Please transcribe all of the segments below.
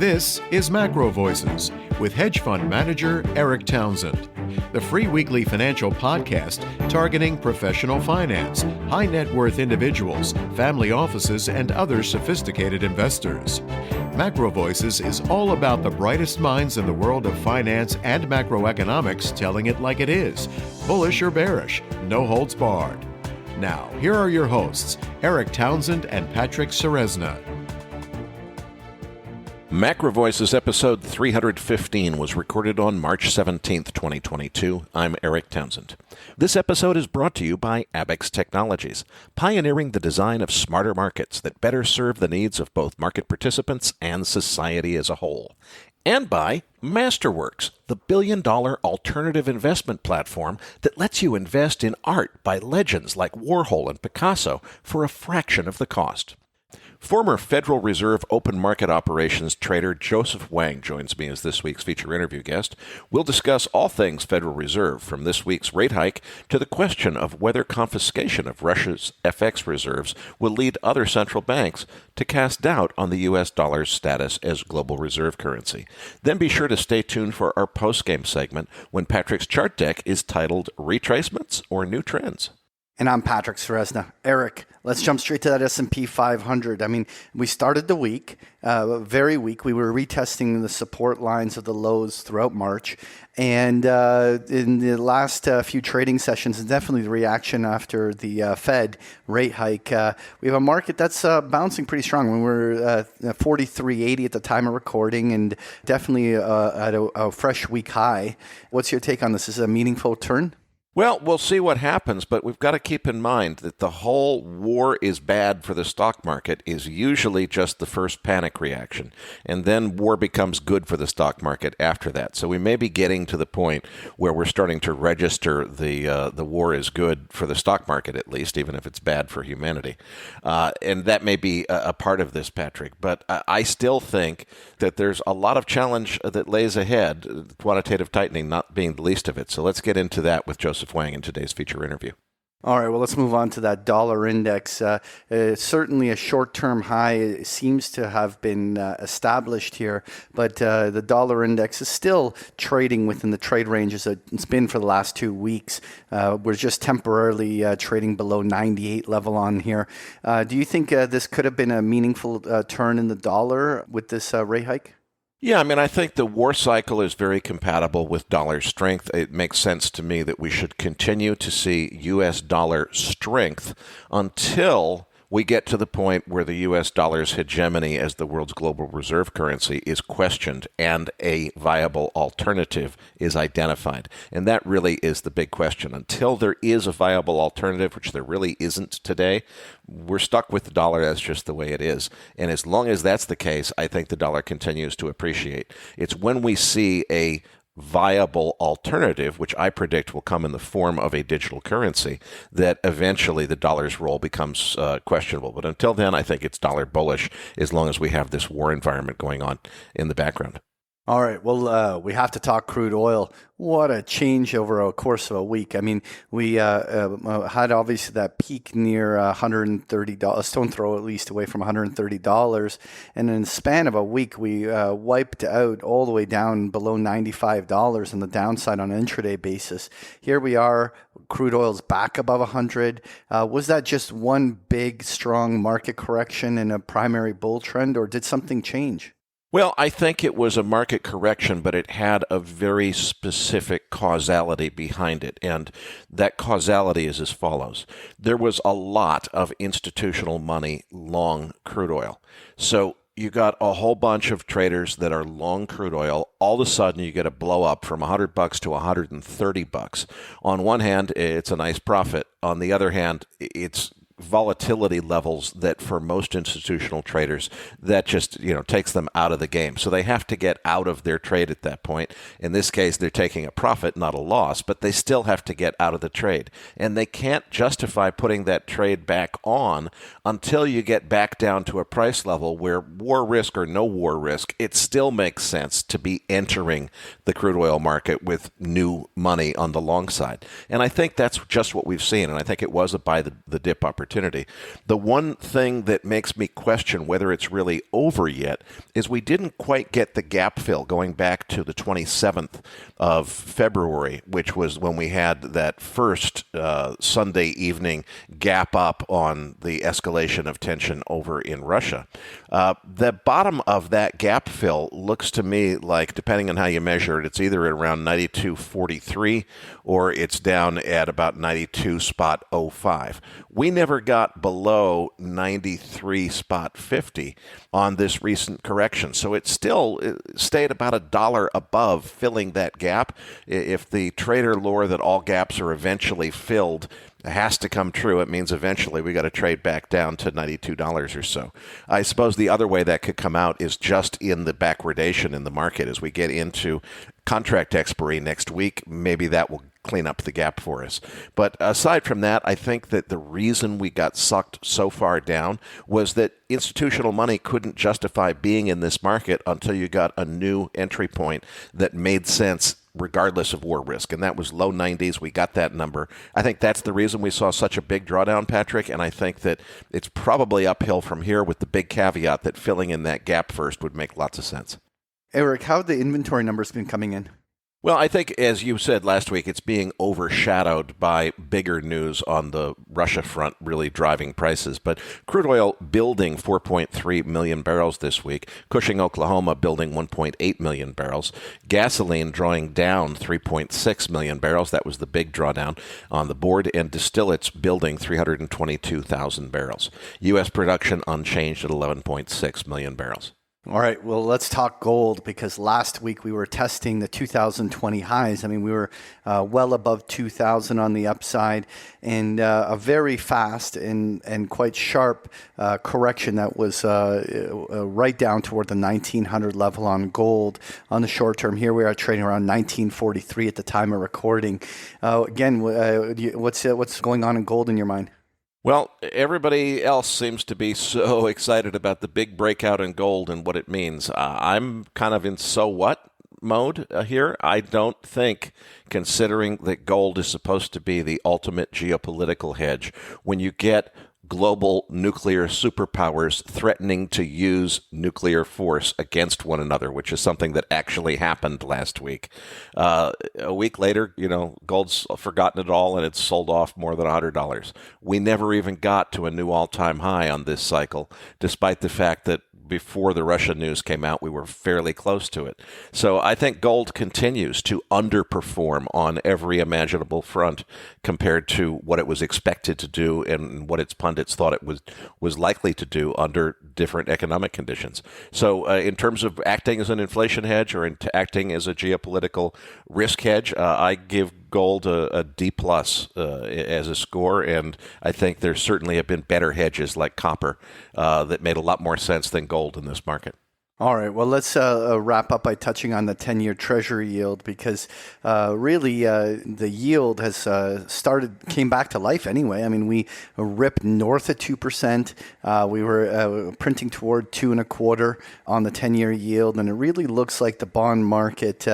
This is MacroVoices with hedge fund manager Erik Townsend, the free weekly financial podcast targeting professional finance, high net worth individuals, family offices, and other sophisticated investors. MacroVoices is all about the brightest minds in the world of finance and macroeconomics telling it like it is, bullish or bearish, no holds barred. Now, here are your hosts, Erik Townsend and Patrick Ceresna. MacroVoices episode 315 was recorded on March 17th, 2022. I'm Erik Townsend. This episode is brought to you by Abax Technologies, pioneering the design of smarter markets that better serve the needs of both market participants and society as a whole. And by Masterworks, the billion-dollar alternative investment platform that lets you invest in art by legends like Warhol and Picasso for a fraction of the cost. Former Federal Reserve open market operations trader Joseph Wang joins me as this week's feature interview guest. We'll discuss all things Federal Reserve, from this week's rate hike to the question of whether confiscation of Russia's FX reserves will lead other central banks to cast doubt on the U.S. dollar's status as global reserve currency. Then be sure to stay tuned for our post-game segment when Patrick's chart deck is titled Retracements or New Trends. And I'm Patrick Ceresna. Erik, let's jump straight to that S&P 500. I mean, we started the week, very weak. We were retesting the support lines of the lows throughout March. And in the last few trading sessions, and definitely the reaction after the Fed rate hike, we have a market that's bouncing pretty strong. We were 43.80 at the time of recording and definitely at a fresh week high. What's your take on this? Is it a meaningful turn? Well, we'll see what happens, but we've got to keep in mind that the whole war is bad for the stock market is usually just the first panic reaction, and then war becomes good for the stock market after that. So we may be getting to the point where we're starting to register the war is good for the stock market, at least, even if it's bad for humanity. And that may be a part of this, Patrick. But I still think that there's a lot of challenge that lays ahead, quantitative tightening not being the least of it. So let's get into that with Joseph Wang in today's feature interview. All right, well, let's move on to that dollar index. Certainly a short-term high. It seems to have been established here, but the dollar index is still trading within the trade ranges it's been for the last 2 weeks. We're just temporarily trading below 98 level on here. Do you think this could have been a meaningful turn in the dollar with this rate hike? Yeah, I mean, I think the war cycle is very compatible with dollar strength. It makes sense to me that we should continue to see U.S. dollar strength until we get to the point where the U.S. dollar's hegemony as the world's global reserve currency is questioned and a viable alternative is identified. And that really is the big question. Until there is a viable alternative, which there really isn't today, we're stuck with the dollar. That's just the way it is. And as long as that's the case, I think the dollar continues to appreciate. It's when we see a viable alternative, which I predict will come in the form of a digital currency, that eventually the dollar's role becomes questionable. But until then, I think it's dollar bullish as long as we have this war environment going on in the background. All right. Well, we have to talk crude oil. What a change over a course of a week. I mean, we had obviously that peak near $130, a stone throw at least away from $130. And in the span of a week, we wiped out all the way down below $95 on the downside on an intraday basis. Here we are. Crude oil's back above 100. Was that just one big, strong market correction in a primary bull trend, or did something change? Well, I think it was a market correction, but it had a very specific causality behind it. And that causality is as follows. There was a lot of institutional money long crude oil. So you got a whole bunch of traders that are long crude oil. All of a sudden, you get a blow up from $100 to $130. On one hand, it's a nice profit. On the other hand, it's volatility levels that for most institutional traders, that just, takes them out of the game. So they have to get out of their trade at that point. In this case, they're taking a profit, not a loss, but they still have to get out of the trade. And they can't justify putting that trade back on until you get back down to a price level where, war risk or no war risk, it still makes sense to be entering the crude oil market with new money on the long side. And I think that's just what we've seen. And I think it was a buy the dip opportunity. opportunity. The one thing that makes me question whether it's really over yet is we didn't quite get the gap fill going back to the 27th of February, which was when we had that first Sunday evening gap up on the escalation of tension over in Russia. The bottom of that gap fill looks to me like, depending on how you measure it, it's either at around 92.43 or it's down at about 92.05. We never got below 93.50 on this recent correction. So it still stayed about $1 above filling that gap. If the trader lore that all gaps are eventually filled has to come true, it means eventually we got to trade back down to $92 or so. I suppose the other way that could come out is just in the backwardation in the market as we get into contract expiry next week. Maybe that will clean up the gap for us. But aside from that, I think that the reason we got sucked so far down was that institutional money couldn't justify being in this market until you got a new entry point that made sense regardless of war risk, and that was low 90s. We got that number. I think that's the reason we saw such a big drawdown, Patrick, and I think that it's probably uphill from here with the big caveat that filling in that gap first would make lots of sense. Erik, how have the inventory numbers been coming in? Well, I think, as you said last week, it's being overshadowed by bigger news on the Russia front really driving prices. But crude oil building 4.3 million barrels this week. Cushing, Oklahoma building 1.8 million barrels. Gasoline drawing down 3.6 million barrels. That was the big drawdown on the board. And distillates building 322,000 barrels. U.S. production unchanged at 11.6 million barrels. All right, well, let's talk gold, because last week we were testing the 2020 highs. I mean, we were well above 2,000 on the upside, and a very fast and quite sharp correction that was right down toward the 1,900 level on gold. On the short term here, we are trading around 1,943 at the time of recording. Again, what's going on in gold in your mind? Well, everybody else seems to be so excited about the big breakout in gold and what it means. I'm kind of in so what mode here. I don't think, considering that gold is supposed to be the ultimate geopolitical hedge, when you get global nuclear superpowers threatening to use nuclear force against one another, which is something that actually happened last week. A week later, gold's forgotten it all and it's sold off more than $100. We never even got to a new all-time high on this cycle, despite the fact that before the Russia news came out, we were fairly close to it. So I think gold continues to underperform on every imaginable front compared to what it was expected to do and what its pundits thought it was likely to do under different economic conditions. So in terms of acting as an inflation hedge or acting as a geopolitical risk hedge, I give gold a D+ as a score, and I think there certainly have been better hedges like copper that made a lot more sense than gold in this market. All right, well, let's wrap up by touching on the 10-year Treasury yield, because really the yield has came back to life anyway. I mean, we ripped north of 2%. We were printing toward 2.25 on the 10-year yield, and it really looks like the bond market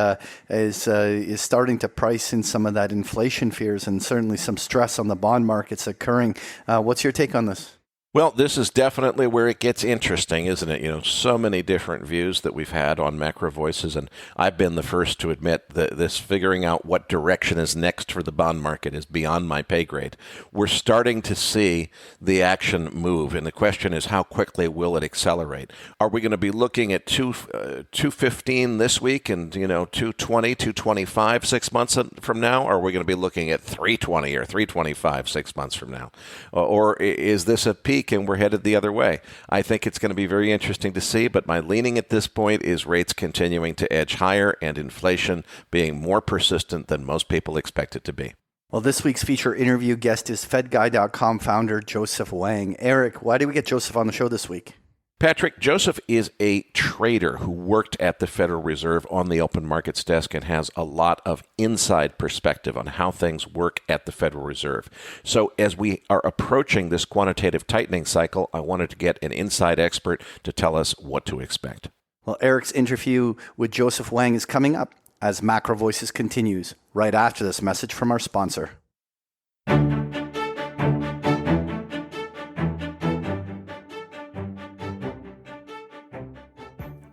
is starting to price in some of that inflation fears, and certainly some stress on the bond markets occurring. What's your take on this? Well, this is definitely where it gets interesting, isn't it? So many different views that we've had on MacroVoices, and I've been the first to admit that this figuring out what direction is next for the bond market is beyond my pay grade. We're starting to see the action move, and the question is, how quickly will it accelerate? Are we going to be looking at 215 this week and 220, 225 6 months from now? Or are we going to be looking at 320 or 325 6 months from now? Or is this a peak and we're headed the other way? I think it's going to be very interesting to see, but my leaning at this point is rates continuing to edge higher and inflation being more persistent than most people expect it to be. Well, this week's feature interview guest is FedGuy.com founder Joseph Wang. Erik, why did we get Joseph on the show this week? Patrick, Joseph is a trader who worked at the Federal Reserve on the open markets desk and has a lot of inside perspective on how things work at the Federal Reserve. So as we are approaching this quantitative tightening cycle, I wanted to get an inside expert to tell us what to expect. Well, Erik's interview with Joseph Wang is coming up as MacroVoices continues right after this message from our sponsor.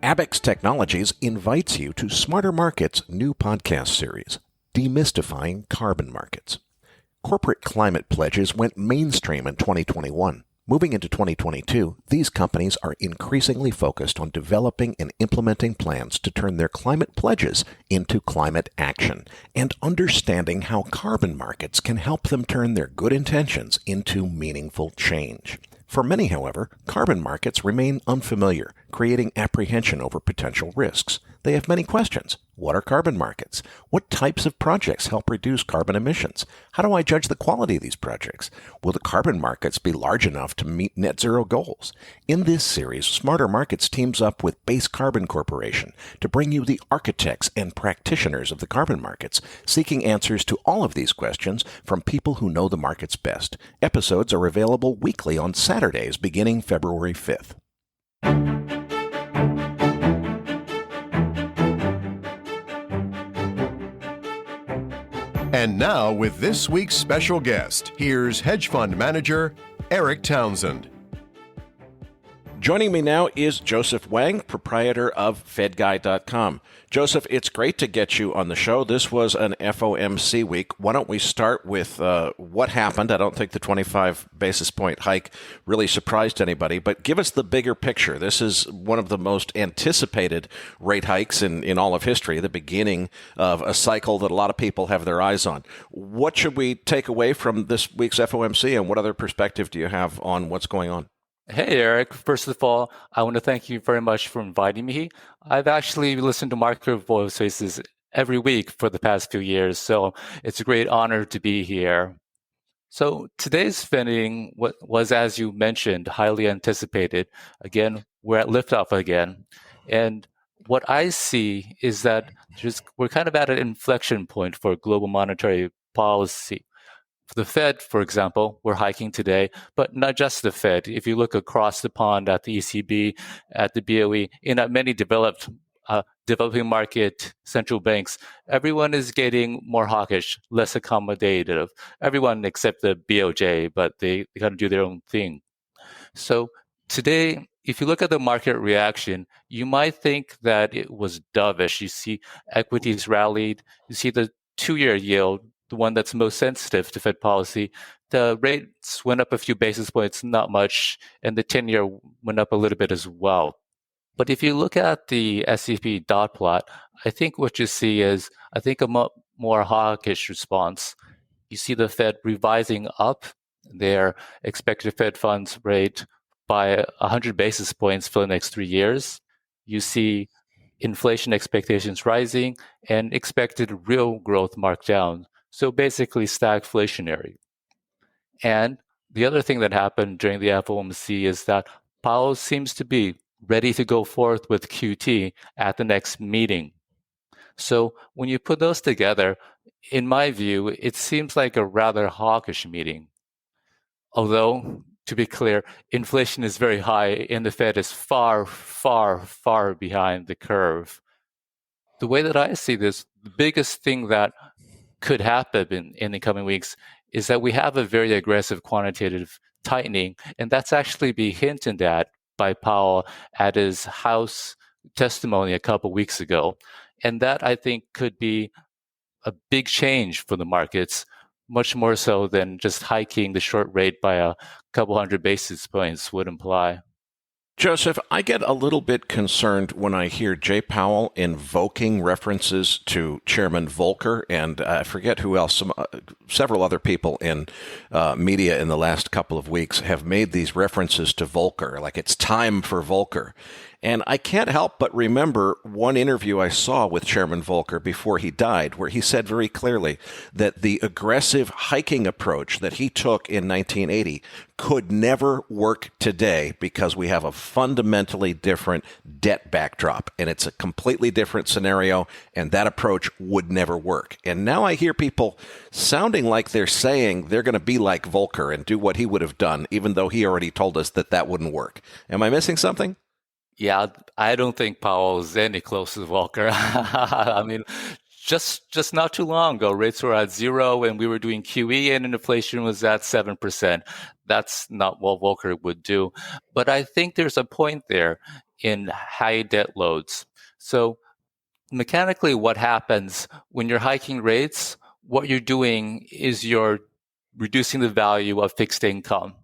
Abex Technologies invites you to Smarter Markets' new podcast series, Demystifying Carbon Markets. Corporate climate pledges went mainstream in 2021. Moving into 2022, these companies are increasingly focused on developing and implementing plans to turn their climate pledges into climate action and understanding how carbon markets can help them turn their good intentions into meaningful change. For many, however, carbon markets remain unfamiliar, creating apprehension over potential risks. They have many questions. What are carbon markets? What types of projects help reduce carbon emissions? How do I judge the quality of these projects? Will the carbon markets be large enough to meet net zero goals? In this series, Smarter Markets teams up with Base Carbon Corporation to bring you the architects and practitioners of the carbon markets, seeking answers to all of these questions from people who know the markets best. Episodes are available weekly on Saturdays beginning February 5th. And now, with this week's special guest, here's hedge fund manager Erik Townsend. Joining me now is Joseph Wang, proprietor of FedGuy.com. Joseph, it's great to get you on the show. This was an FOMC week. Why don't we start with what happened? I don't think the 25 basis point hike really surprised anybody, but give us the bigger picture. This is one of the most anticipated rate hikes in all of history, the beginning of a cycle that a lot of people have their eyes on. What should we take away from this week's FOMC, and what other perspective do you have on what's going on? Hey, Eric. First of all, I want to thank you very much for inviting me. I've actually listened to MacroVoices every week for the past few years, so it's a great honor to be here. So today's spending was, as you mentioned, highly anticipated. Again, we're at liftoff again. And what I see is that we're kind of at an inflection point for global monetary policy. For the Fed, for example, we're hiking today, but not just the Fed. If you look across the pond at the ECB, at the BOE, in many developing market central banks, everyone is getting more hawkish, less accommodative. Everyone except the BOJ, but they got to do their own thing. So today, if you look at the market reaction, you might think that it was dovish. You see equities rallied. You see the 2-year yield, the one that's most sensitive to Fed policy, the rates went up a few basis points, not much, and the 10-year went up a little bit as well. But if you look at the S&P dot plot, I think what you see is, a more hawkish response. You see the Fed revising up their expected Fed funds rate by 100 basis points for the next 3 years. You see inflation expectations rising and expected real growth marked down. So basically stagflationary. And the other thing that happened during the FOMC is that Powell seems to be ready to go forth with QT at the next meeting. So when you put those together, in my view, it seems like a rather hawkish meeting. Although, to be clear, inflation is very high and the Fed is far, far, far behind the curve. The way that I see this, the biggest thing that could happen in the coming weeks is that we have a very aggressive quantitative tightening, and that's actually being hinted at by Powell at his House testimony a couple weeks ago. And that, I think, could be a big change for the markets, much more so than just hiking the short rate by a couple hundred basis points would imply. Joseph, I get a little bit concerned when I hear Jay Powell invoking references to Chairman Volcker, and I forget who else, several other people in media in the last couple of weeks have made these references to Volcker, like it's time for Volcker. And I can't help but remember one interview I saw with Chairman Volcker before he died, where he said very clearly that the aggressive hiking approach that he took in 1980 could never work today because we have a fundamentally different debt backdrop, and it's a completely different scenario, and that approach would never work. And now I hear people sounding like they're saying they're going to be like Volcker and do what he would have done, even though he already told us that that wouldn't work. Am I missing something? Yeah, I don't think Powell is any close to Volcker. I mean, just not too long ago, rates were at 0 and we were doing QE and inflation was at 7%. That's not what Volcker would do. But I think there's a point there in high debt loads. So mechanically, what happens when you're hiking rates, what you're doing is you're reducing the value of fixed income.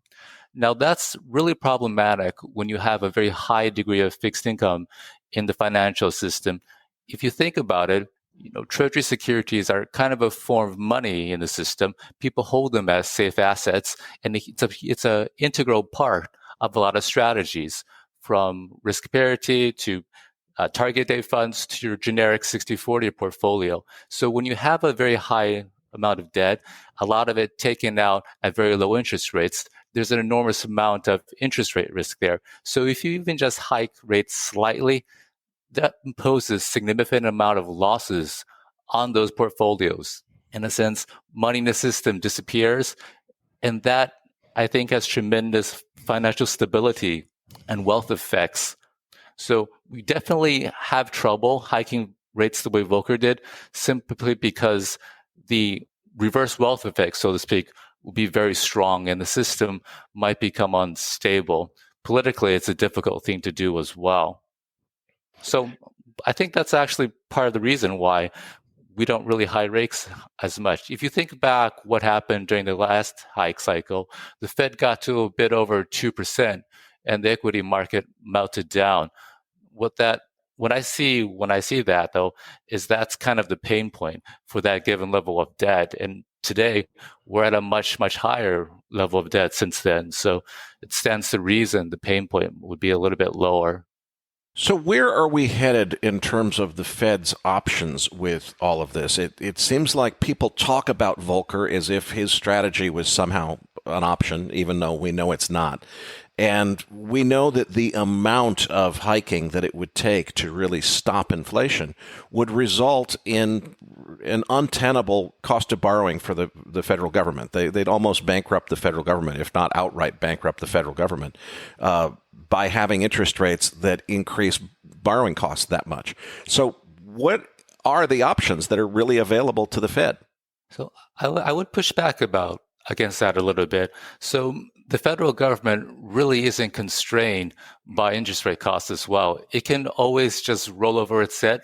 Now, that's really problematic when you have a very high degree of fixed income in the financial system. If you think about it, treasury securities are kind of a form of money in the system. People hold them as safe assets, and it's an integral part of a lot of strategies, from risk parity to target date funds to your generic 60/40 portfolio. So when you have a very high amount of debt, a lot of it taken out at very low interest rates, there's an enormous amount of interest rate risk there. So if you even just hike rates slightly, that imposes significant amount of losses on those portfolios. In a sense, money in the system disappears, and that, I think, has tremendous financial stability and wealth effects. So we definitely have trouble hiking rates the way Volcker did, simply because the reverse wealth effect, so to speak, will be very strong and the system might become unstable. Politically, it's a difficult thing to do as well. So I think that's actually part of the reason why we don't really hike rates as much. If you think back what happened during the last hike cycle, the Fed got to a bit over 2% and the equity market melted down. When I see that, though, is that's kind of the pain point for that given level of debt. And today we're at a much, much higher level of debt since then. So it stands to reason the pain point would be a little bit lower. So where are we headed in terms of the Fed's options with all of this? It seems like people talk about Volcker as if his strategy was somehow an option, even though we know it's not. And we know that the amount of hiking that it would take to really stop inflation would result in an untenable cost of borrowing for the federal government. They'd almost bankrupt the federal government, if not outright bankrupt the federal government, by having interest rates that increase borrowing costs that much. So what are the options that are really available to the Fed? So I would push back against that a little bit. So the federal government really isn't constrained by interest rate costs as well. It can always just roll over its debt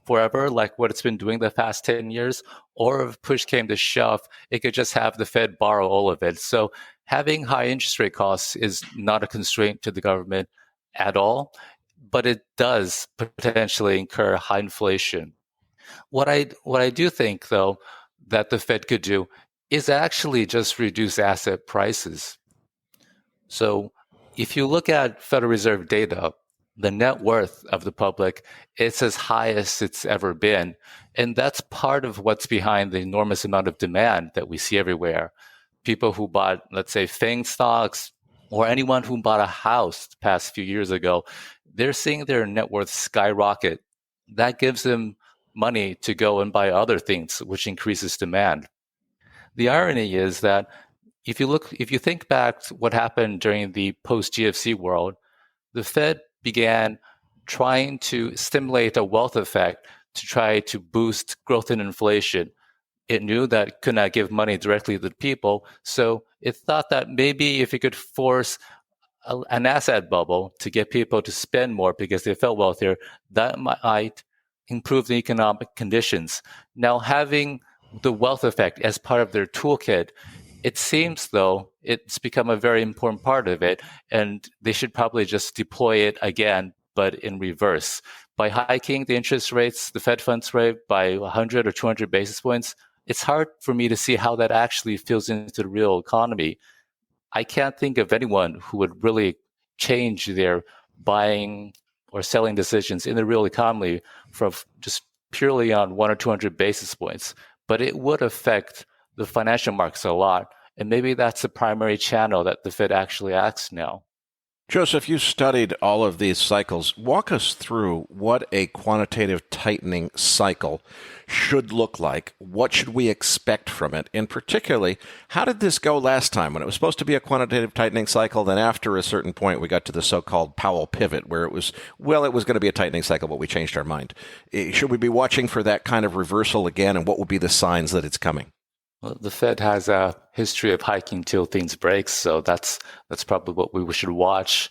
forever, like what it's been doing the past 10 years, or if push came to shove, it could just have the Fed borrow all of it. So having high interest rate costs is not a constraint to the government at all, but it does potentially incur high inflation. What I do think, though, that the Fed could do is actually just reduce asset prices. So if you look at Federal Reserve data, the net worth of the public, it's as high as it's ever been. And that's part of what's behind the enormous amount of demand that we see everywhere. People who bought, let's say, FANG stocks, or anyone who bought a house the past few years ago, they're seeing their net worth skyrocket. That gives them money to go and buy other things, which increases demand. The irony is that if you think back to what happened during the post-GFC world, the Fed began trying to stimulate a wealth effect to try to boost growth and inflation. It knew that it could not give money directly to the people, so it thought that maybe if it could force an asset bubble to get people to spend more because they felt wealthier, that might improve the economic conditions. Now, having the wealth effect as part of their toolkit, it seems, though, it's become a very important part of it, and they should probably just deploy it again, but in reverse. By hiking the interest rates, the Fed funds rate, by 100 or 200 basis points, it's hard for me to see how that actually fills into the real economy. I can't think of anyone who would really change their buying or selling decisions in the real economy from just purely on 100 or 200 basis points. But it would affect the financial markets a lot. And maybe that's the primary channel that the Fed actually acts now. Joseph, you studied all of these cycles. Walk us through what a quantitative tightening cycle should look like. What should we expect from it? And particularly, how did this go last time when it was supposed to be a quantitative tightening cycle? Then after a certain point, we got to the so-called Powell pivot where it was going to be a tightening cycle, but we changed our mind. Should we be watching for that kind of reversal again? And what would be the signs that it's coming? Well, the Fed has a history of hiking till things break, so that's probably what we should watch.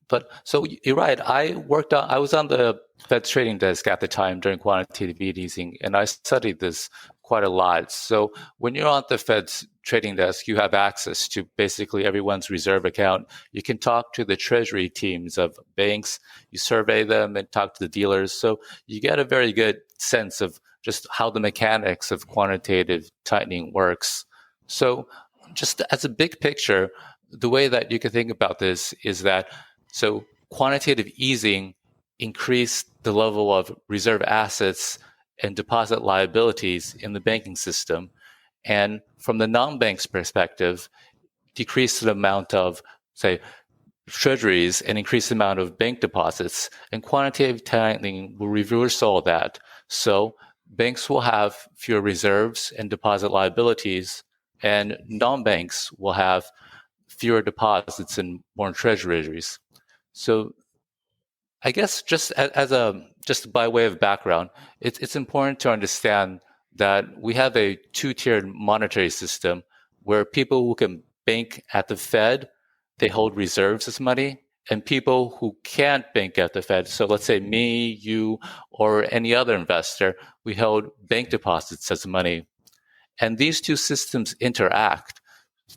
But so you're right. I was on the Fed's trading desk at the time during quantitative easing, and I studied this quite a lot. So when you're on the Fed's trading desk, you have access to basically everyone's reserve account. You can talk to the treasury teams of banks. You survey them and talk to the dealers. So you get a very good sense of just how the mechanics of quantitative tightening works. So just as a big picture, the way that you can think about this is that so quantitative easing increased the level of reserve assets and deposit liabilities in the banking system. And from the non-bank's perspective, decreased the amount of, say, treasuries and increased the amount of bank deposits. And quantitative tightening will reverse all that. So banks will have fewer reserves and deposit liabilities, and non-banks will have fewer deposits and more treasuries. So I guess just by way of background, it's important to understand that we have a two-tiered monetary system where people who can bank at the Fed, they hold reserves as money, and people who can't bank at the Fed, so let's say me, you, or any other investor, we hold bank deposits as money. And these two systems interact.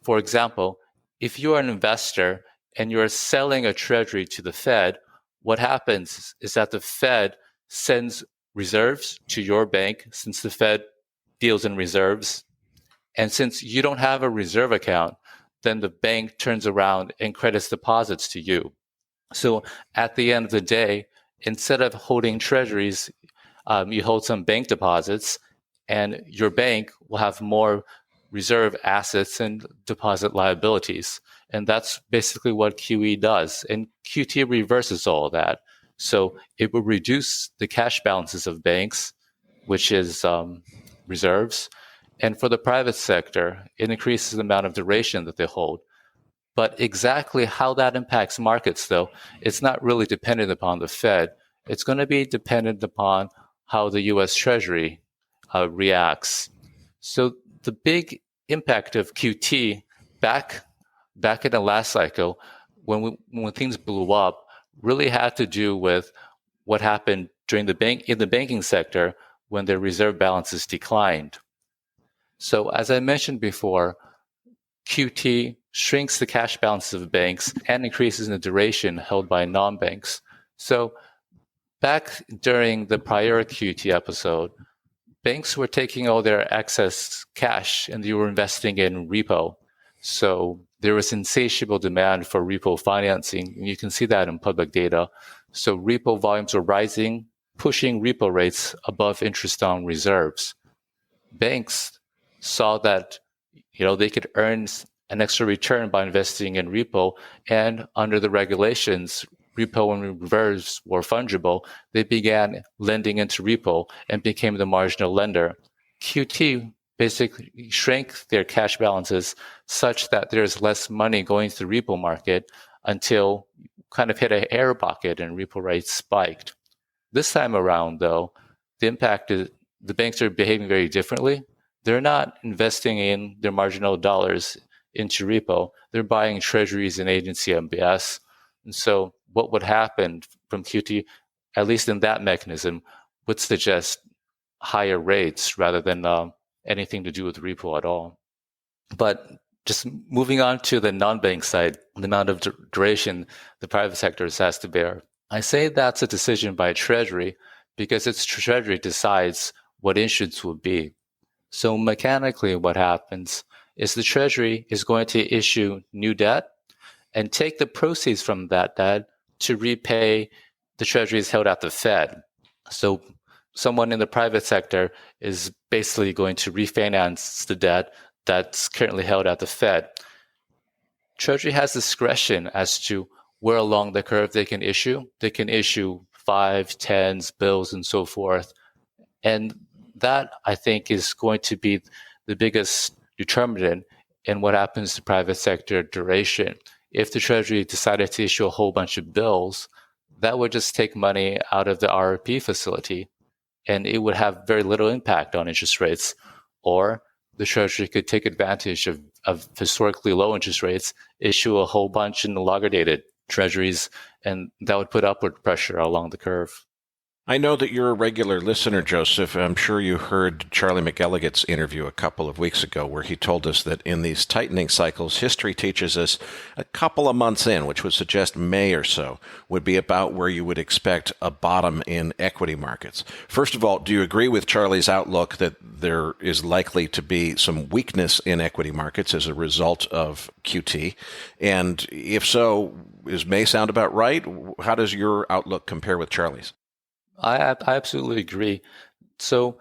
For example, if you are an investor and you're selling a treasury to the Fed, what happens is that the Fed sends reserves to your bank since the Fed deals in reserves. And since you don't have a reserve account, then the bank turns around and credits deposits to you. So at the end of the day, instead of holding treasuries, you hold some bank deposits, and your bank will have more reserve assets and deposit liabilities. And that's basically what QE does. And QT reverses all of that. So it will reduce the cash balances of banks, which is reserves. And for the private sector, it increases the amount of duration that they hold. But exactly how that impacts markets, though, it's not really dependent upon the Fed. It's going to be dependent upon how the U.S. Treasury reacts. So the big impact of QT back in the last cycle, when things blew up, really had to do with what happened in the banking sector when their reserve balances declined. So as I mentioned before, QT shrinks the cash balances of banks and increases the duration held by non-banks. So back during the prior QT episode, banks were taking all their excess cash and they were investing in repo. So there was insatiable demand for repo financing, and you can see that in public data. So repo volumes were rising, pushing repo rates above interest on reserves. Banks saw that they could earn an extra return by investing in repo, and under the regulations, repo and reserves were fungible. They began lending into repo and became the marginal lender. QT basically shrank their cash balances such that there's less money going to the repo market until kind of hit an air pocket and repo rates spiked. This time around, though, the impact is the banks are behaving very differently. They're not investing in their marginal dollars into repo. They're buying treasuries and agency MBS. And so what would happen from QT, at least in that mechanism, would suggest higher rates rather than anything to do with repo at all. But just moving on to the non-bank side, the amount of duration the private sector has to bear. I say that's a decision by Treasury because its Treasury decides what issuance will be. So mechanically what happens is the Treasury is going to issue new debt and take the proceeds from that debt to repay the treasuries held at the Fed. So someone in the private sector is basically going to refinance the debt that's currently held at the Fed. Treasury has discretion as to where along the curve they can issue. They can issue 5, 10s, bills, and so forth. And that, I think, is going to be the biggest determinant in what happens to private sector duration. If the Treasury decided to issue a whole bunch of bills, that would just take money out of the RRP facility, and it would have very little impact on interest rates. Or the Treasury could take advantage of historically low interest rates, issue a whole bunch in the longer-dated Treasuries, and that would put upward pressure along the curve. I know that you're a regular listener, Joseph. I'm sure you heard Charlie McElligot's interview a couple of weeks ago where he told us that in these tightening cycles, history teaches us a couple of months in, which would suggest May or so, would be about where you would expect a bottom in equity markets. First of all, do you agree with Charlie's outlook that there is likely to be some weakness in equity markets as a result of QT? And if so, does May sound about right? How does your outlook compare with Charlie's? I absolutely agree. So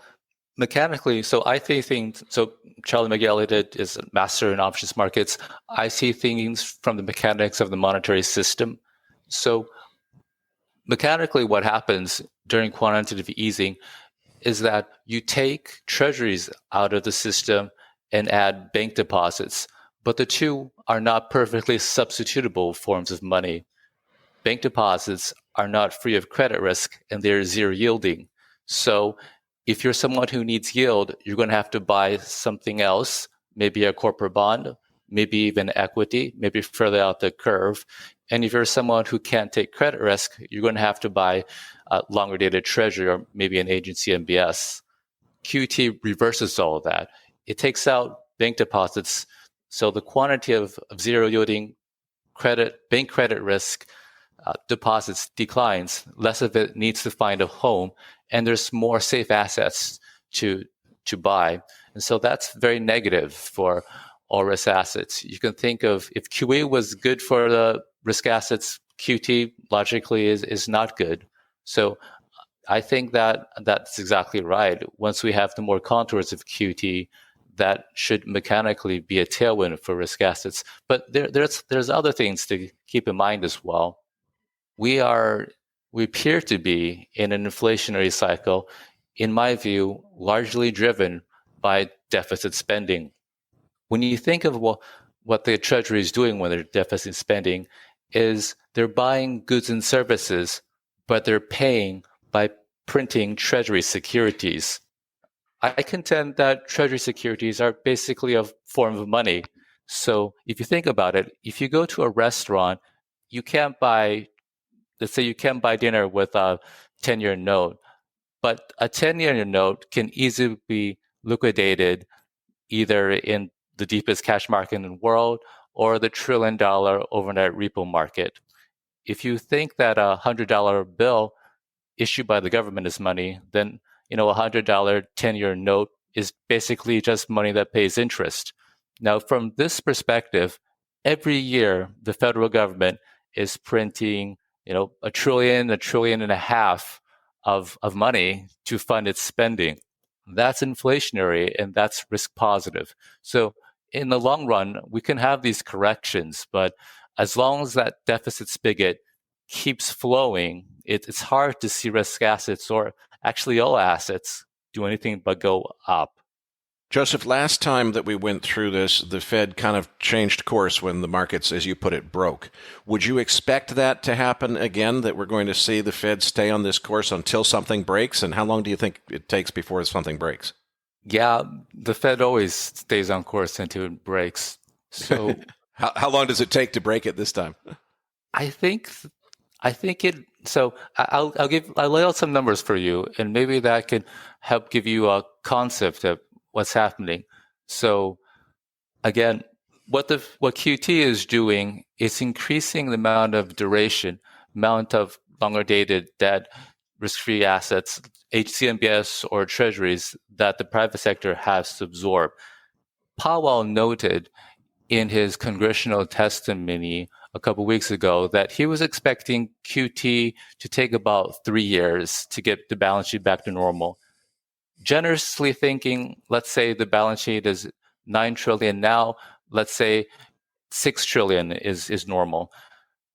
mechanically, I see things. So Charlie McElligott is a master in options markets. I see things from the mechanics of the monetary system. So mechanically, what happens during quantitative easing is that you take treasuries out of the system and add bank deposits, but the two are not perfectly substitutable forms of money. Bank deposits are not free of credit risk and they're zero yielding. So if you're someone who needs yield, you're going to have to buy something else, maybe a corporate bond, maybe even equity, maybe further out the curve. And if you're someone who can't take credit risk, you're going to have to buy a longer dated treasury or maybe an agency MBS. QT reverses all of that. It takes out bank deposits. So the quantity of zero yielding bank credit risk deposits declines, less of it needs to find a home, and there's more safe assets to buy. And so that's very negative for all risk assets. You can think of if QE was good for the risk assets, QT logically is not good. So I think that's exactly right. Once we have the more contours of QT, that should mechanically be a tailwind for risk assets. But there's other things to keep in mind as well. We appear to be in an inflationary cycle, in my view, largely driven by deficit spending. When you think of what the Treasury is doing when they're deficit spending, is they're buying goods and services, but they're paying by printing Treasury securities. I contend that Treasury securities are basically a form of money. So if you think about it, if you go to a restaurant, let's say you can't buy dinner with a 10-year note, but a 10-year note can easily be liquidated either in the deepest cash market in the world or the $1 trillion overnight repo market. If you think that a $100 bill issued by the government is money, then a $100 10-year note is basically just money that pays interest. Now, from this perspective, every year the federal government is printing $1 trillion, $1.5 trillion of money to fund its spending. That's inflationary and that's risk positive. So in the long run, we can have these corrections, but as long as that deficit spigot keeps flowing, it's hard to see risk assets or actually all assets do anything but go up. Joseph, last time that we went through this, the Fed kind of changed course when the markets, as you put it, broke. Would you expect that to happen again, that we're going to see the Fed stay on this course until something breaks? And how long do you think it takes before something breaks? Yeah, the Fed always stays on course until it breaks. So how long does it take to break it this time? I think it. So I'll lay out some numbers for you, and maybe that could help give you a concept of what's happening. So again, what QT is doing is increasing the amount of duration, amount of longer dated debt, risk-free assets, HCMBS or treasuries that the private sector has to absorb. Powell noted in his congressional testimony a couple of weeks ago that he was expecting QT to take about 3 years to get the balance sheet back to normal. Generously thinking, let's say the balance sheet is $9 trillion now, let's say $6 trillion is normal.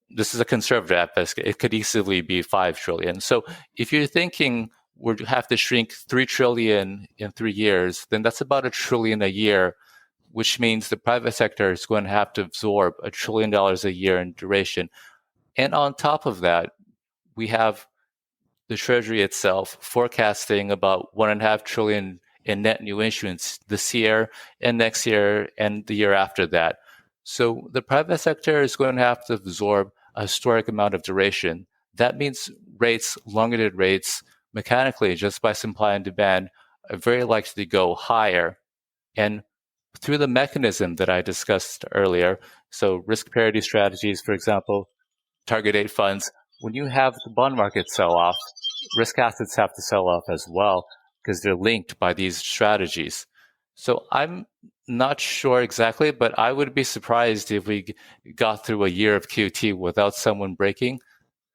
this is a conservative estimate. It could easily be 5 trillion. So if you're thinking we have to shrink 3 trillion in 3 years, then that's about $1 trillion a year, which means the private sector is going to have to absorb $1 trillion a year in duration. And on top of that, we have the Treasury itself forecasting about $1.5 trillion in net new issuance this year and next year and the year after that. So the private sector is going to have to absorb a historic amount of duration. That means rates, longer-dated rates, mechanically, just by supply and demand, are very likely to go higher. And through the mechanism that I discussed earlier, so risk parity strategies, for example, target date funds, when you have the bond market sell off, risk assets have to sell off as well because they're linked by these strategies. So I'm not sure exactly, but I would be surprised if we got through a year of QT without someone breaking,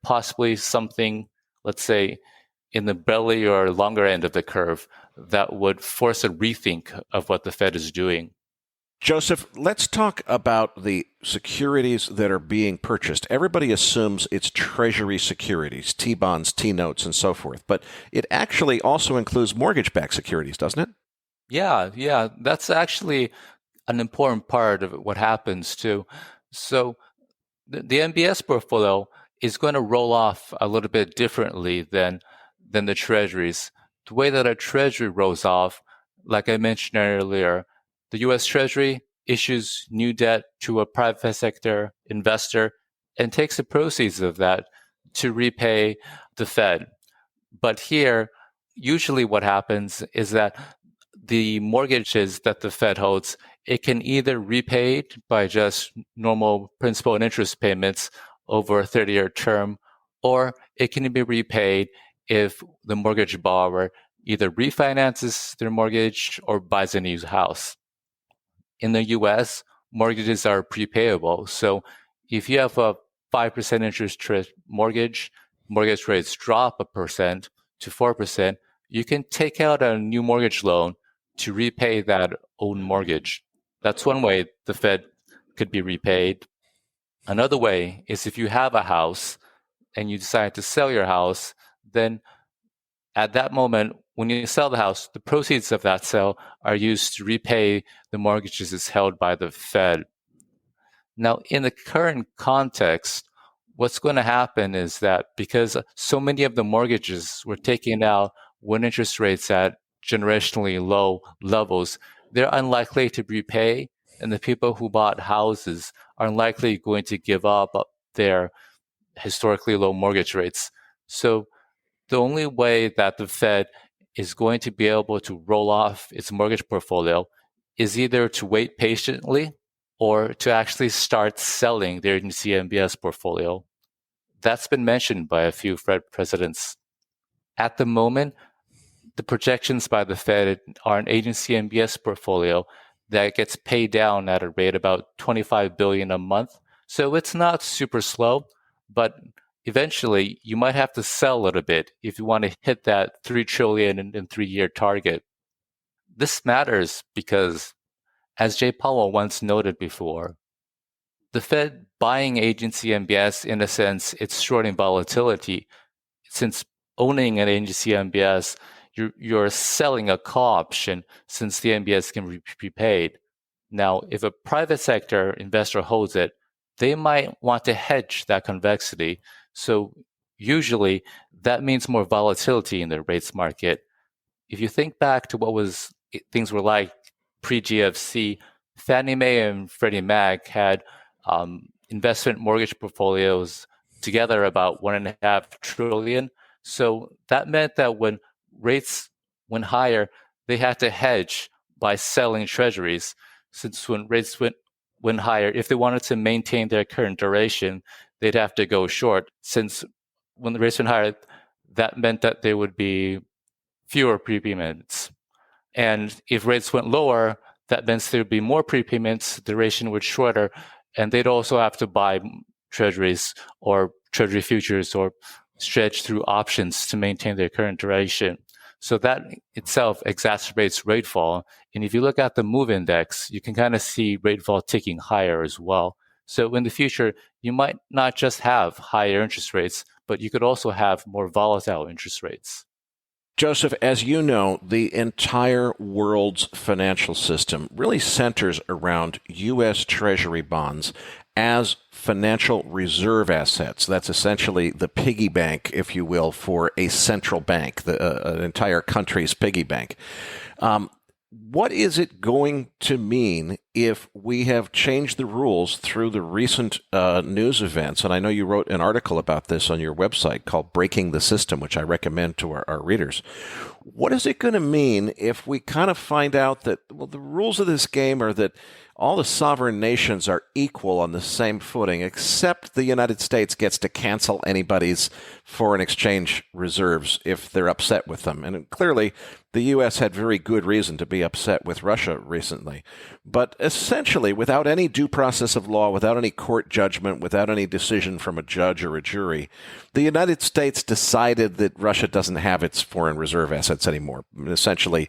possibly something, let's say, in the belly or longer end of the curve that would force a rethink of what the Fed is doing. Joseph, let's talk about the securities that are being purchased. Everybody assumes it's Treasury securities, T-bonds, T-notes, and so forth, but it actually also includes mortgage-backed securities, doesn't it? Yeah, that's actually an important part of what happens too. So the MBS portfolio is going to roll off a little bit differently than the Treasuries. The way that a Treasury rolls off, like I mentioned earlier, the U.S. Treasury issues new debt to a private sector investor and takes the proceeds of that to repay the Fed. But here, usually what happens is that the mortgages that the Fed holds, it can either repay by just normal principal and interest payments over a 30-year term, or it can be repaid if the mortgage borrower either refinances their mortgage or buys a new house. In the US, mortgages are prepayable. So if you have a 5% interest rate mortgage rates drop 1% to 4%, you can take out a new mortgage loan to repay that old mortgage. That's one way the Fed could be repaid. Another way is if you have a house and you decide to sell your house, then at that moment, when you sell the house, the proceeds of that sale are used to repay the mortgages held by the Fed. Now, in the current context, what's going to happen is that because so many of the mortgages were taken out when interest rates at generationally low levels, they're unlikely to repay, and the people who bought houses are likely going to give up their historically low mortgage rates. So the only way that the Fed is going to be able to roll off its mortgage portfolio is either to wait patiently or to actually start selling their agency MBS portfolio. That's been mentioned by a few Fed presidents. At the moment, the projections by the Fed are an agency MBS portfolio that gets paid down at a rate about $25 billion a month. So it's not super slow, but eventually you might have to sell a little bit if you want to hit that $3 trillion in 3-year target. This matters because, as Jay Powell once noted before, the Fed buying agency MBS, in a sense, it's shorting volatility. Since owning an agency MBS, you're selling a call option since the MBS can be prepaid. Now, if a private sector investor holds it, they might want to hedge that convexity. So usually that means more volatility in the rates market. If you think back to what things were like pre-GFC, Fannie Mae and Freddie Mac had investment mortgage portfolios together about $1.5 trillion. So that meant that when rates went higher, they had to hedge by selling treasuries. Since when rates went higher, if they wanted to maintain their current duration, they'd have to go short. Since when the rates went higher, that meant that there would be fewer prepayments. And if rates went lower, that meant there would be more prepayments, duration was shorter, and they'd also have to buy treasuries or treasury futures or stretch through options to maintain their current duration. So that itself exacerbates rate fall. And if you look at the MOVE index, you can kind of see rate fall ticking higher as well. So in the future, you might not just have higher interest rates, but you could also have more volatile interest rates. Joseph, as you know, the entire world's financial system really centers around U.S. Treasury bonds as financial reserve assets. That's essentially the piggy bank, if you will, for a central bank, an entire country's piggy bank. What is it going to mean if we have changed the rules through the recent news events? And I know you wrote an article about this on your website called Breaking the System, which I recommend to our readers. What is it going to mean if we kind of find out that, well, the rules of this game are that all the sovereign nations are equal on the same footing, except the United States gets to cancel anybody's foreign exchange reserves if they're upset with them? And clearly, the U.S. had very good reason to be upset with Russia recently. But essentially, without any due process of law, without any court judgment, without any decision from a judge or a jury, the United States decided that Russia doesn't have its foreign reserve assets anymore. Essentially,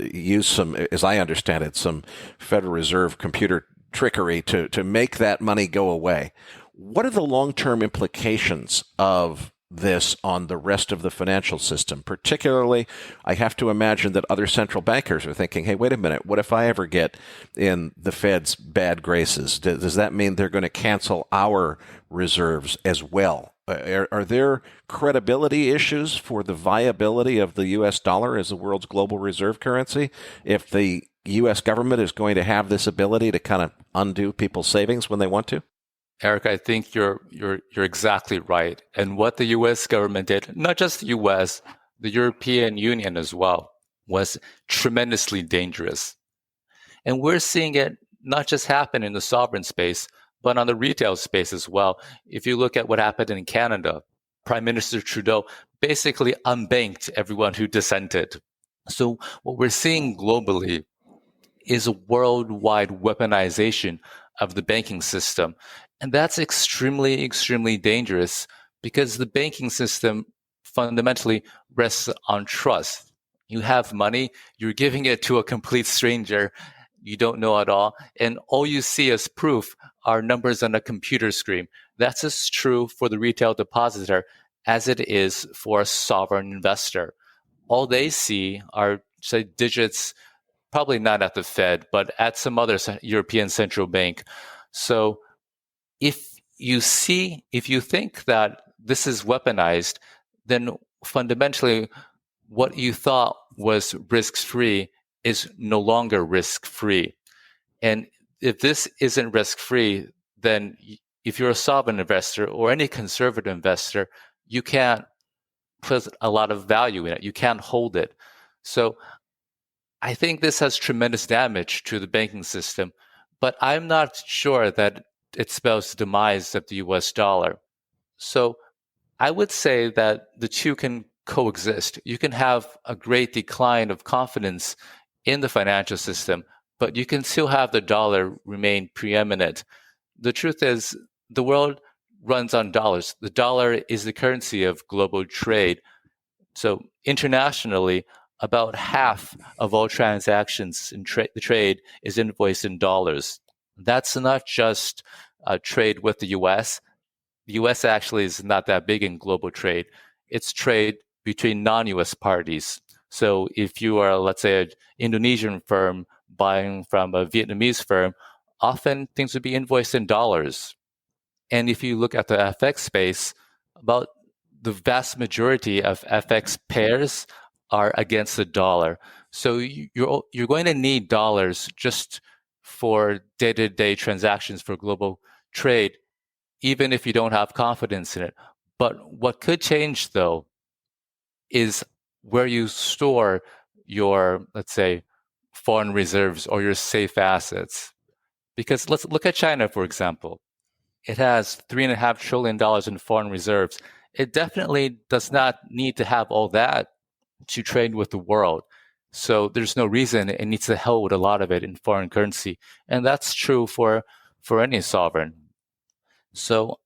used some, as I understand it, some Federal Reserve computer trickery to make that money go away. What are the long-term implications of this on the rest of the financial system? Particularly, I have to imagine that other central bankers are thinking, hey, wait a minute, what if I ever get in the Fed's bad graces? Does that mean they're going to cancel our reserves as well? Are there credibility issues for the viability of the U.S. dollar as the world's global reserve currency if the U.S. government is going to have this ability to kind of undo people's savings when they want to? Eric, I think you're exactly right. And what the U.S. government did, not just the U.S., the European Union as well, was tremendously dangerous. And we're seeing it not just happen in the sovereign space, but on the retail space as well. If you look at what happened in Canada, Prime Minister Trudeau basically unbanked everyone who dissented. So what we're seeing globally is a worldwide weaponization of the banking system. And that's extremely, extremely dangerous because the banking system fundamentally rests on trust. You have money, you're giving it to a complete stranger you don't know at all, and all you see as proof are numbers on a computer screen. That's as true for the retail depositor as it is for a sovereign investor. All they see are, say, digits, probably not at the Fed, but at some other European central bank. So if you think that this is weaponized, then fundamentally what you thought was risk-free is no longer risk-free. And if this isn't risk-free, then if you're a sovereign investor or any conservative investor, you can't put a lot of value in it. You can't hold it. So I think this has tremendous damage to the banking system, but I'm not sure that it spells the demise of the US dollar. So I would say that the two can coexist. You can have a great decline of confidence in the financial system, but you can still have the dollar remain preeminent. The truth is, the world runs on dollars. The dollar is the currency of global trade. So internationally, about half of all transactions in the trade is invoiced in dollars. That's not just trade with the U.S. The U.S. actually is not that big in global trade. It's trade between non-U.S. parties. So if you are, let's say, an Indonesian firm buying from a Vietnamese firm, often things would be invoiced in dollars. And if you look at the FX space, about the vast majority of FX pairs are against the dollar. So you're going to need dollars just for day-to-day transactions for global trade, even if you don't have confidence in it. But what could change, though, is where you store your, let's say, foreign reserves or your safe assets. Because let's look at China, for example. It has $3.5 trillion in foreign reserves. It definitely does not need to have all that to trade with the world. So there's no reason it needs to hold a lot of it in foreign currency. And that's true for any sovereign. So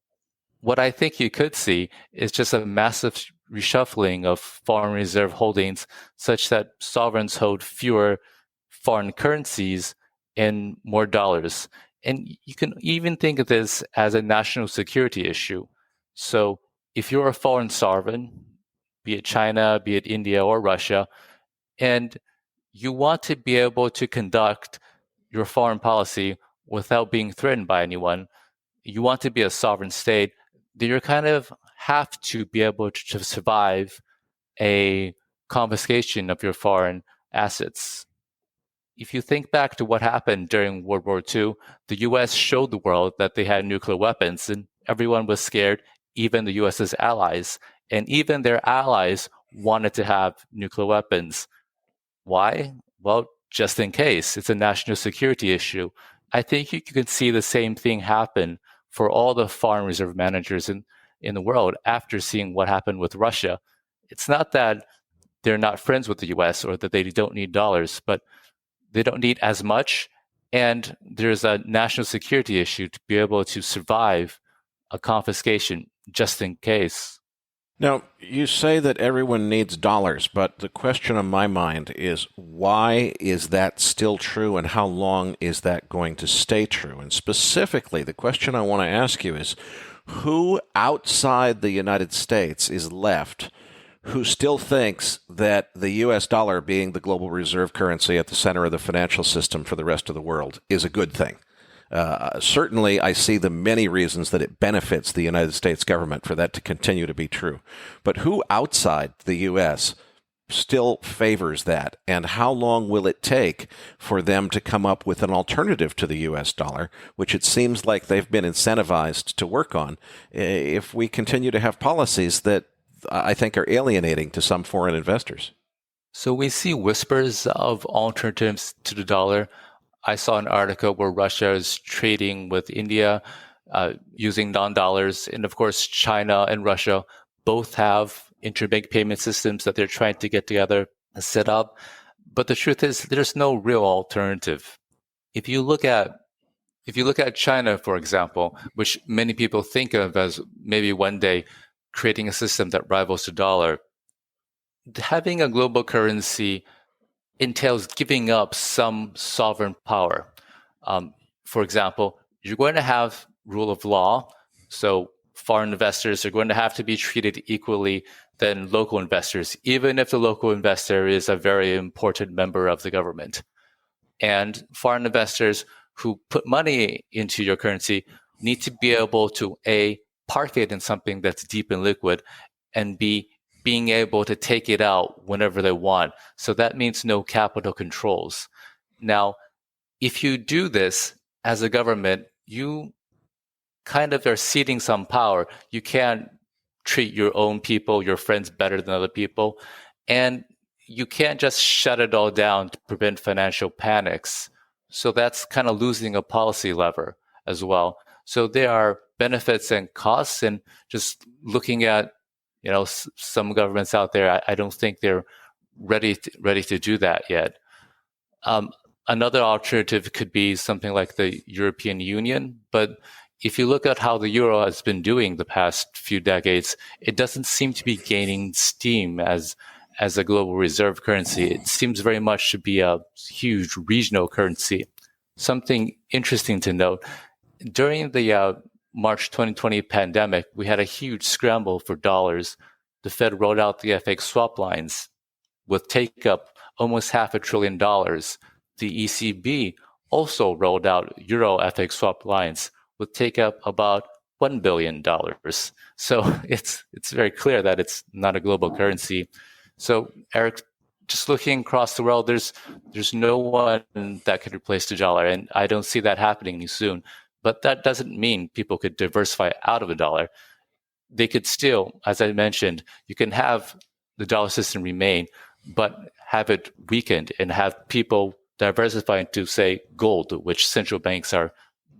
what I think you could see is just a massive reshuffling of foreign reserve holdings such that sovereigns hold fewer foreign currencies and more dollars. And you can even think of this as a national security issue. So if you're a foreign sovereign, be it China, be it India or Russia, and you want to be able to conduct your foreign policy without being threatened by anyone, you want to be a sovereign state, then you kind of have to be able to survive a confiscation of your foreign assets. If you think back to what happened during World War II, the US showed the world that they had nuclear weapons, and everyone was scared, even the US's allies. And even their allies wanted to have nuclear weapons. Why? Well, just in case. It's a national security issue. I think you can see the same thing happen for all the foreign reserve managers in the world after seeing what happened with Russia. It's not that they're not friends with the US or that they don't need dollars, but they don't need as much. And there's a national security issue to be able to survive a confiscation just in case. Now, you say that everyone needs dollars, but the question on my mind is why is that still true and how long is that going to stay true? And specifically, the question I want to ask you is who outside the United States is left who still thinks that the U.S. dollar, being the global reserve currency at the center of the financial system for the rest of the world, is a good thing? Certainly, I see the many reasons that it benefits the United States government for that to continue to be true. But who outside the U.S. still favors that? And how long will it take for them to come up with an alternative to the U.S. dollar, which it seems like they've been incentivized to work on, if we continue to have policies that I think are alienating to some foreign investors? So we see whispers of alternatives to the dollar. I saw an article where Russia is trading with India using non-dollars. And of course, China and Russia both have interbank payment systems that they're trying to get together and set up. But the truth is, there's no real alternative. If you look at China, for example, which many people think of as maybe one day creating a system that rivals the dollar, having a global currency entails giving up some sovereign power. For example, you're going to have rule of law, so foreign investors are going to have to be treated equally than local investors, even if the local investor is a very important member of the government. And foreign investors who put money into your currency need to be able to, A, park it in something that's deep and liquid, and B, being able to take it out whenever they want. So that means no capital controls. Now, if you do this as a government, you kind of are ceding some power. You can't treat your own people, your friends, better than other people. And you can't just shut it all down to prevent financial panics. So that's kind of losing a policy lever as well. So there are benefits and costs, and just looking at some governments out there, I don't think they're ready to do that yet. Another alternative could be something like the European Union, but if you look at how the euro has been doing the past few decades, it doesn't seem to be gaining steam as a global reserve currency. It seems very much to be a huge regional currency. Something interesting to note, during the March 2020 pandemic, we had a huge scramble for dollars. The Fed rolled out the FX swap lines with take up almost $500 billion. The ECB also rolled out Euro FX swap lines with take up about $1 billion. So it's very clear that it's not a global currency. So Erik, just looking across the world, there's no one that could replace the dollar, and I don't see that happening any soon. But that doesn't mean people could diversify out of the dollar. They could still, as I mentioned, you can have the dollar system remain, but have it weakened and have people diversify into, say, gold, which central banks are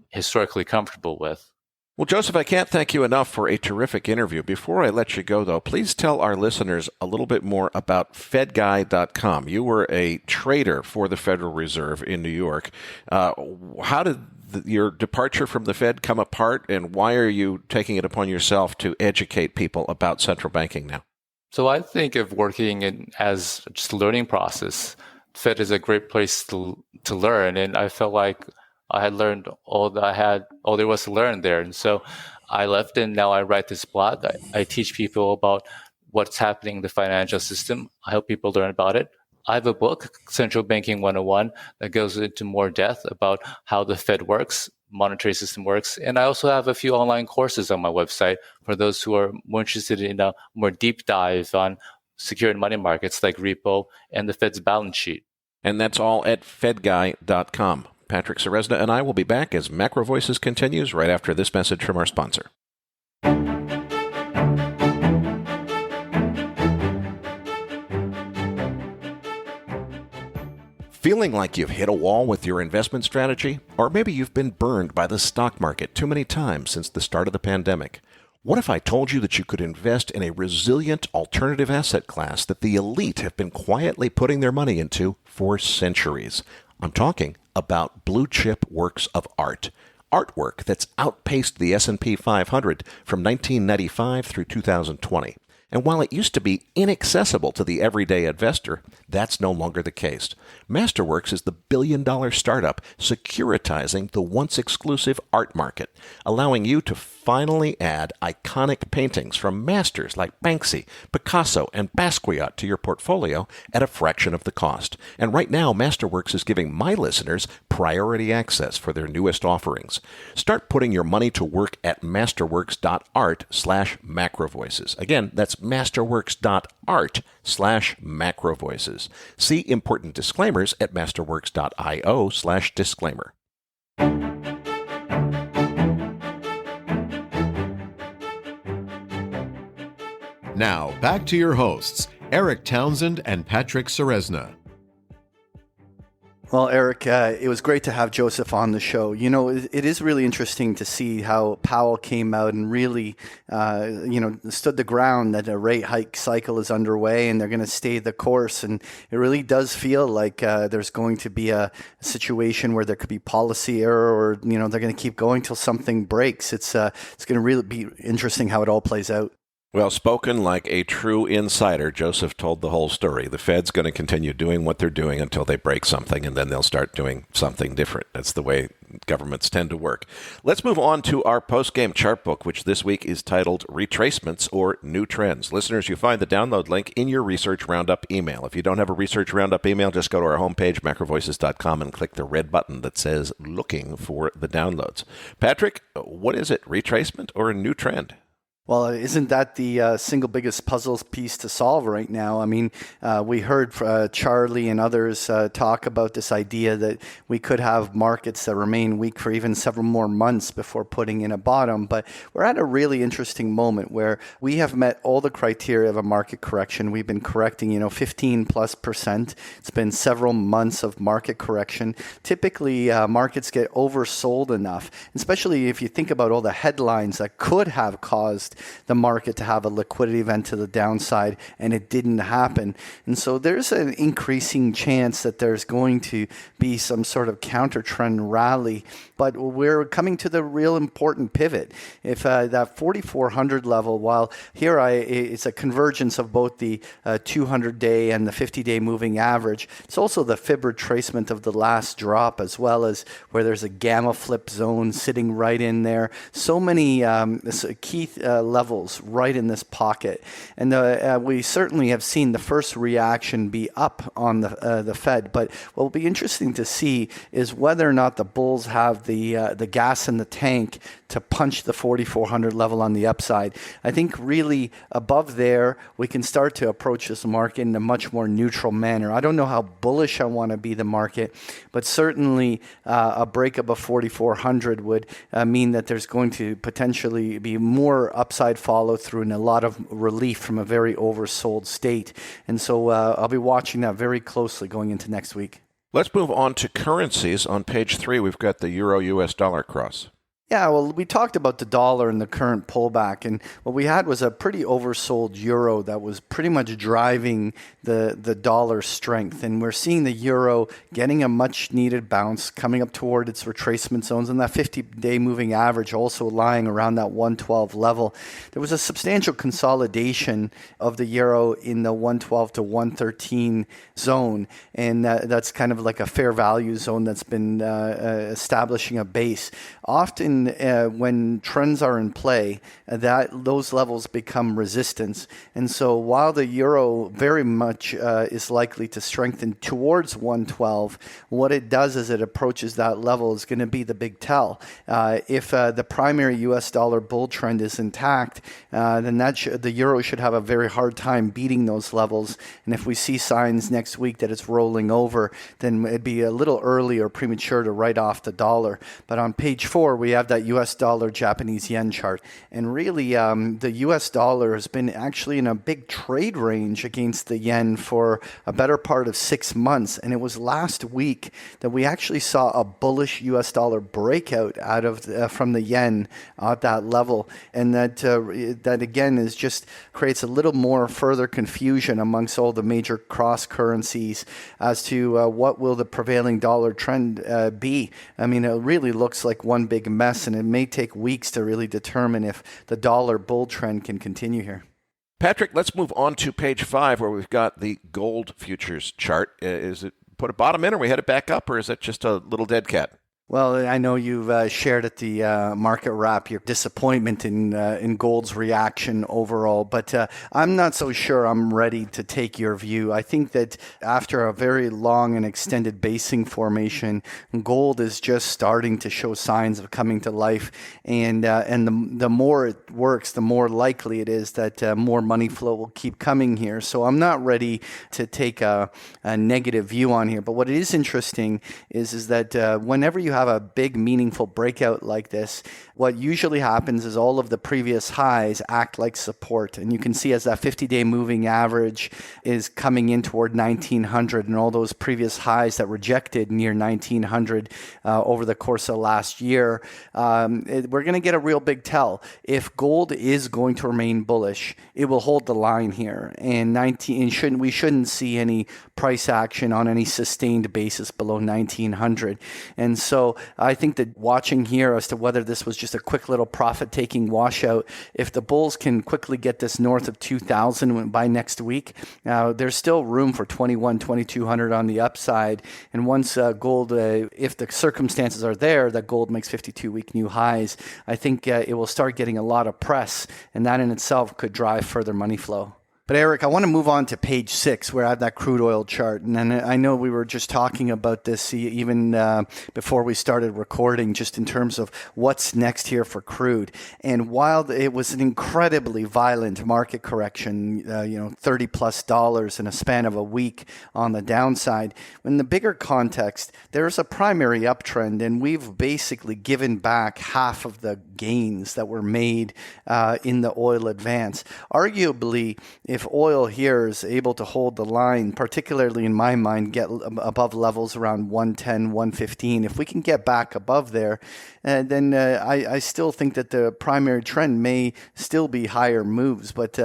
historically comfortable with. Well, Joseph, I can't thank you enough for a terrific interview. Before I let you go, though, please tell our listeners a little bit more about FedGuy.com. You were a trader for the Federal Reserve in New York. How did your departure from the Fed come apart, and why are you taking it upon yourself to educate people about central banking now? So I think of working as just a learning process. Fed is a great place to learn, and I felt like I had learned all there was to learn there. And so I left, and now I write this blog. I teach people about what's happening in the financial system. I help people learn about it. I have a book, Central Banking 101, that goes into more depth about how the Fed works, monetary system works. And I also have a few online courses on my website for those who are more interested in a more deep dive on secured money markets like repo and the Fed's balance sheet. And that's all at fedguy.com. Patrick Ceresna and I will be back as MacroVoices continues right after this message from our sponsor. Feeling like you've hit a wall with your investment strategy? Or maybe you've been burned by the stock market too many times since the start of the pandemic? What if I told you that you could invest in a resilient alternative asset class that the elite have been quietly putting their money into for centuries? I'm talking about blue chip works of art. Artwork that's outpaced the S&P 500 from 1995 through 2020. And while it used to be inaccessible to the everyday investor, that's no longer the case. Masterworks is the billion-dollar startup securitizing the once-exclusive art market, allowing you to finally add iconic paintings from masters like Banksy, Picasso, and Basquiat to your portfolio at a fraction of the cost. And right now, Masterworks is giving my listeners priority access for their newest offerings. Start putting your money to work at masterworks.art/macrovoices. Again, that's masterworks.art/macrovoices. See important disclaimers at masterworks.io/disclaimer. Now, back to your hosts, Erik Townsend and Patrick Ceresna. Well, Erik, it was great to have Joseph on the show. You know, it is really interesting to see how Powell came out and really, stood the ground that a rate hike cycle is underway and they're going to stay the course. And it really does feel like there's going to be a situation where there could be policy error or, they're going to keep going till something breaks. It's going to really be interesting how it all plays out. Well, spoken like a true insider, Joseph told the whole story. The Fed's going to continue doing what they're doing until they break something, and then they'll start doing something different. That's the way governments tend to work. Let's move on to our post-game chart book, which this week is titled Retracements or New Trends. Listeners, you find the download link in your Research Roundup email. If you don't have a Research Roundup email, just go to our homepage, macrovoices.com, and click the red button that says Looking for the Downloads. Patrick, what is it, retracement or a new trend? Well, isn't that the single biggest puzzle piece to solve right now? I mean, we heard Charlie and others talk about this idea that we could have markets that remain weak for even several more months before putting in a bottom. But we're at a really interesting moment where we have met all the criteria of a market correction. We've been correcting, 15+%. It's been several months of market correction. Typically, markets get oversold enough, especially if you think about all the headlines that could have caused the market to have a liquidity event to the downside, and it didn't happen. And so there's an increasing chance that there's going to be some sort of counter trend rally, but we're coming to the real important pivot. If that 4,400 level, while here it's a convergence of both the 200-day and the 50-day moving average, it's also the fib retracement of the last drop, as well as where there's a gamma flip zone sitting right in there. So many key levels right in this pocket, and we certainly have seen the first reaction be up on the Fed. But what will be interesting to see is whether or not the bulls have the gas in the tank to punch the 4,400 level on the upside. I think really above there we can start to approach this market in a much more neutral manner. I don't know how bullish I want to be the market, but certainly a break above 4,400 would mean that there's going to potentially be more upside follow through and a lot of relief from a very oversold state. And so I'll be watching that very closely going into next week. Let's move on to currencies. On page 3, we've got the euro-US dollar cross. Yeah, well, we talked about the dollar and the current pullback, and what we had was a pretty oversold euro that was pretty much driving the dollar strength. And we're seeing the euro getting a much-needed bounce, coming up toward its retracement zones, and that 50-day moving average also lying around that 112 level. There was a substantial consolidation of the euro in the 112 to 113 zone, and that's kind of like a fair value zone that's been establishing a base. Often when trends are in play, those levels become resistance. And so while the euro very much is likely to strengthen towards 112, what it does as it approaches that level is going to be the big tell. If the primary US dollar bull trend is intact, then the euro should have a very hard time beating those levels. And if we see signs next week that it's rolling over, then it'd be a little early or premature to write off the dollar. But on page 4, we have that US dollar Japanese yen chart. And really, the US dollar has been actually in a big trade range against the yen for a better part of 6 months. And it was last week that we actually saw a bullish US dollar breakout out of from the yen at that level. And that again is just creates a little more further confusion amongst all the major cross currencies as to what will the prevailing dollar trend be. I mean, it really looks like one big mess, and it may take weeks to really determine if the dollar bull trend can continue here. Patrick, let's move on to page 5 where we've got the gold futures chart. Is it put a bottom in, or we headed back up, or is it just a little dead cat? Well, I know you've shared at the market wrap your disappointment in gold's reaction overall, but I'm not so sure I'm ready to take your view. I think that after a very long and extended basing formation, gold is just starting to show signs of coming to life, and the more it works, the more likely it is that more money flow will keep coming here. So I'm not ready to take a negative view on here. But what is interesting is that whenever you have a big meaningful breakout like this, what usually happens is all of the previous highs act like support. And you can see as that 50-day moving average is coming in toward 1900 and all those previous highs that rejected near 1900 over the course of last year, we're going to get a real big tell. If gold is going to remain bullish, it will hold the line here. And we shouldn't see any price action on any sustained basis below 1900. And so I think that watching here as to whether this was just a quick little profit-taking washout, if the bulls can quickly get this north of 2,000 by next week, there's still room for 2,200 on the upside. And once gold, if the circumstances are there, that gold makes 52-week new highs, I think it will start getting a lot of press, and that in itself could drive further money flow. But Eric, I want to move on to page 6 where I have that crude oil chart. And I know we were just talking about this even before we started recording, just in terms of what's next here for crude. And while it was an incredibly violent market correction, $30+ in a span of a week on the downside, in the bigger context, there's a primary uptrend, and we've basically given back half of the gains that were made in the oil advance. Arguably, if oil here is able to hold the line, particularly in my mind, get above levels around 110, 115, if we can get back above there, then I still think that the primary trend may still be higher moves. But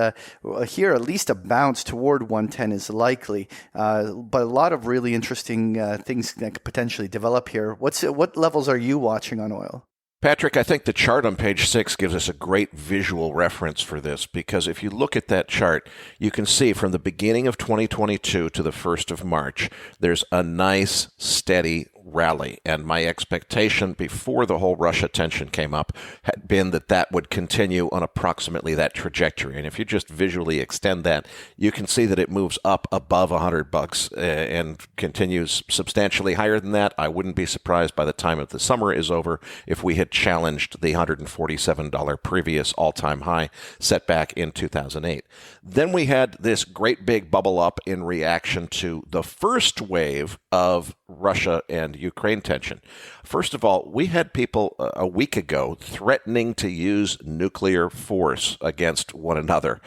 here, at least a bounce toward 110 is likely. But a lot of really interesting things that could potentially develop here. What levels are you watching on oil? Patrick, I think the chart on page 6 gives us a great visual reference for this, because if you look at that chart, you can see from the beginning of 2022 to the 1st of March, there's a nice, steady rally. And my expectation before the whole Russia tension came up had been that would continue on approximately that trajectory. And if you just visually extend that, you can see that it moves up above $100 and continues substantially higher than that. I wouldn't be surprised by the time of the summer is over if we had challenged the $147 previous all-time high set back in 2008. Then we had this great big bubble up in reaction to the first wave of Russia and Ukraine tension. First of all, we had people a week ago threatening to use nuclear force against one another.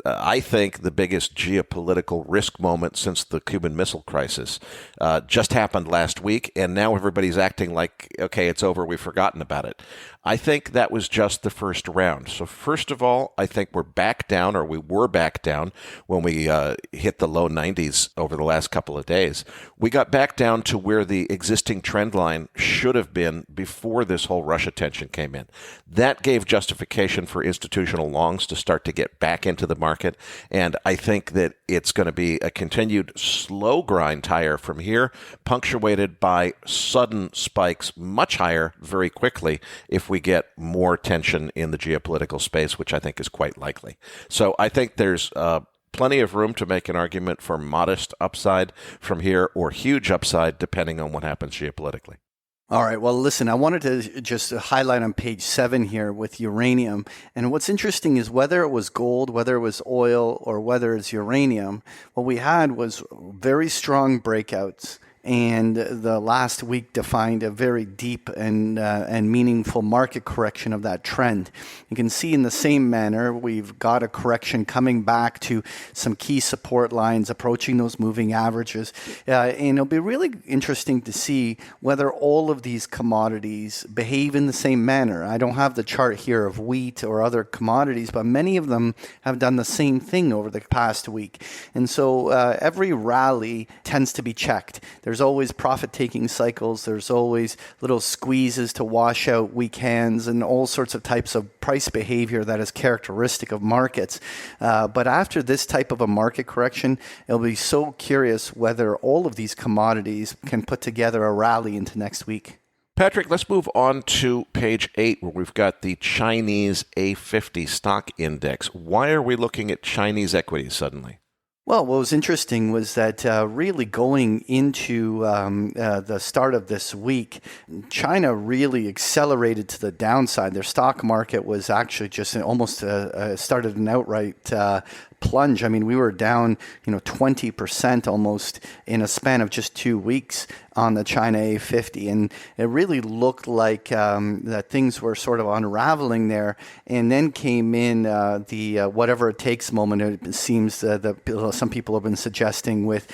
I think the biggest geopolitical risk moment since the Cuban Missile Crisis just happened last week, and now everybody's acting like, okay, it's over, we've forgotten about it. I think that was just the first round. So first of all, I think we're back down, or we were back down when we hit the low 90s over the last couple of days. We got back down to where the existing trend line should have been before this whole Russia tension came in. That gave justification for institutional longs to start to get back into the market, and I think that it's going to be a continued slow grind higher from here, punctuated by sudden spikes much higher very quickly if we get more tension in the geopolitical space, which I think is quite likely. So I think there's plenty of room to make an argument for modest upside from here or huge upside depending on what happens geopolitically. All right. Well, listen, I wanted to just highlight on page 7 here with uranium. And what's interesting is whether it was gold, whether it was oil, or whether it's uranium, what we had was very strong breakouts. And the last week defined a very deep and meaningful market correction of that trend. You can see in the same manner, we've got a correction coming back to some key support lines, approaching those moving averages. And it'll be really interesting to see whether all of these commodities behave in the same manner. I don't have the chart here of wheat or other commodities, but many of them have done the same thing over the past week. And so every rally tends to be checked. There's always profit-taking cycles. There's always little squeezes to wash out weak hands and all sorts of types of price behavior that is characteristic of markets. But after this type of a market correction, it'll be so curious whether all of these commodities can put together a rally into next week. Patrick, let's move on to page 8, where we've got the Chinese A50 stock index. Why are we looking at Chinese equities suddenly? Well, what was interesting was that really going into the start of this week, China really accelerated to the downside. Their stock market was actually just almost started an outright plunge. I mean, we were down, 20% almost in a span of just 2 weeks on the China A50. And it really looked like that things were sort of unraveling there. And then came in the whatever it takes moment. It seems that some people have been suggesting with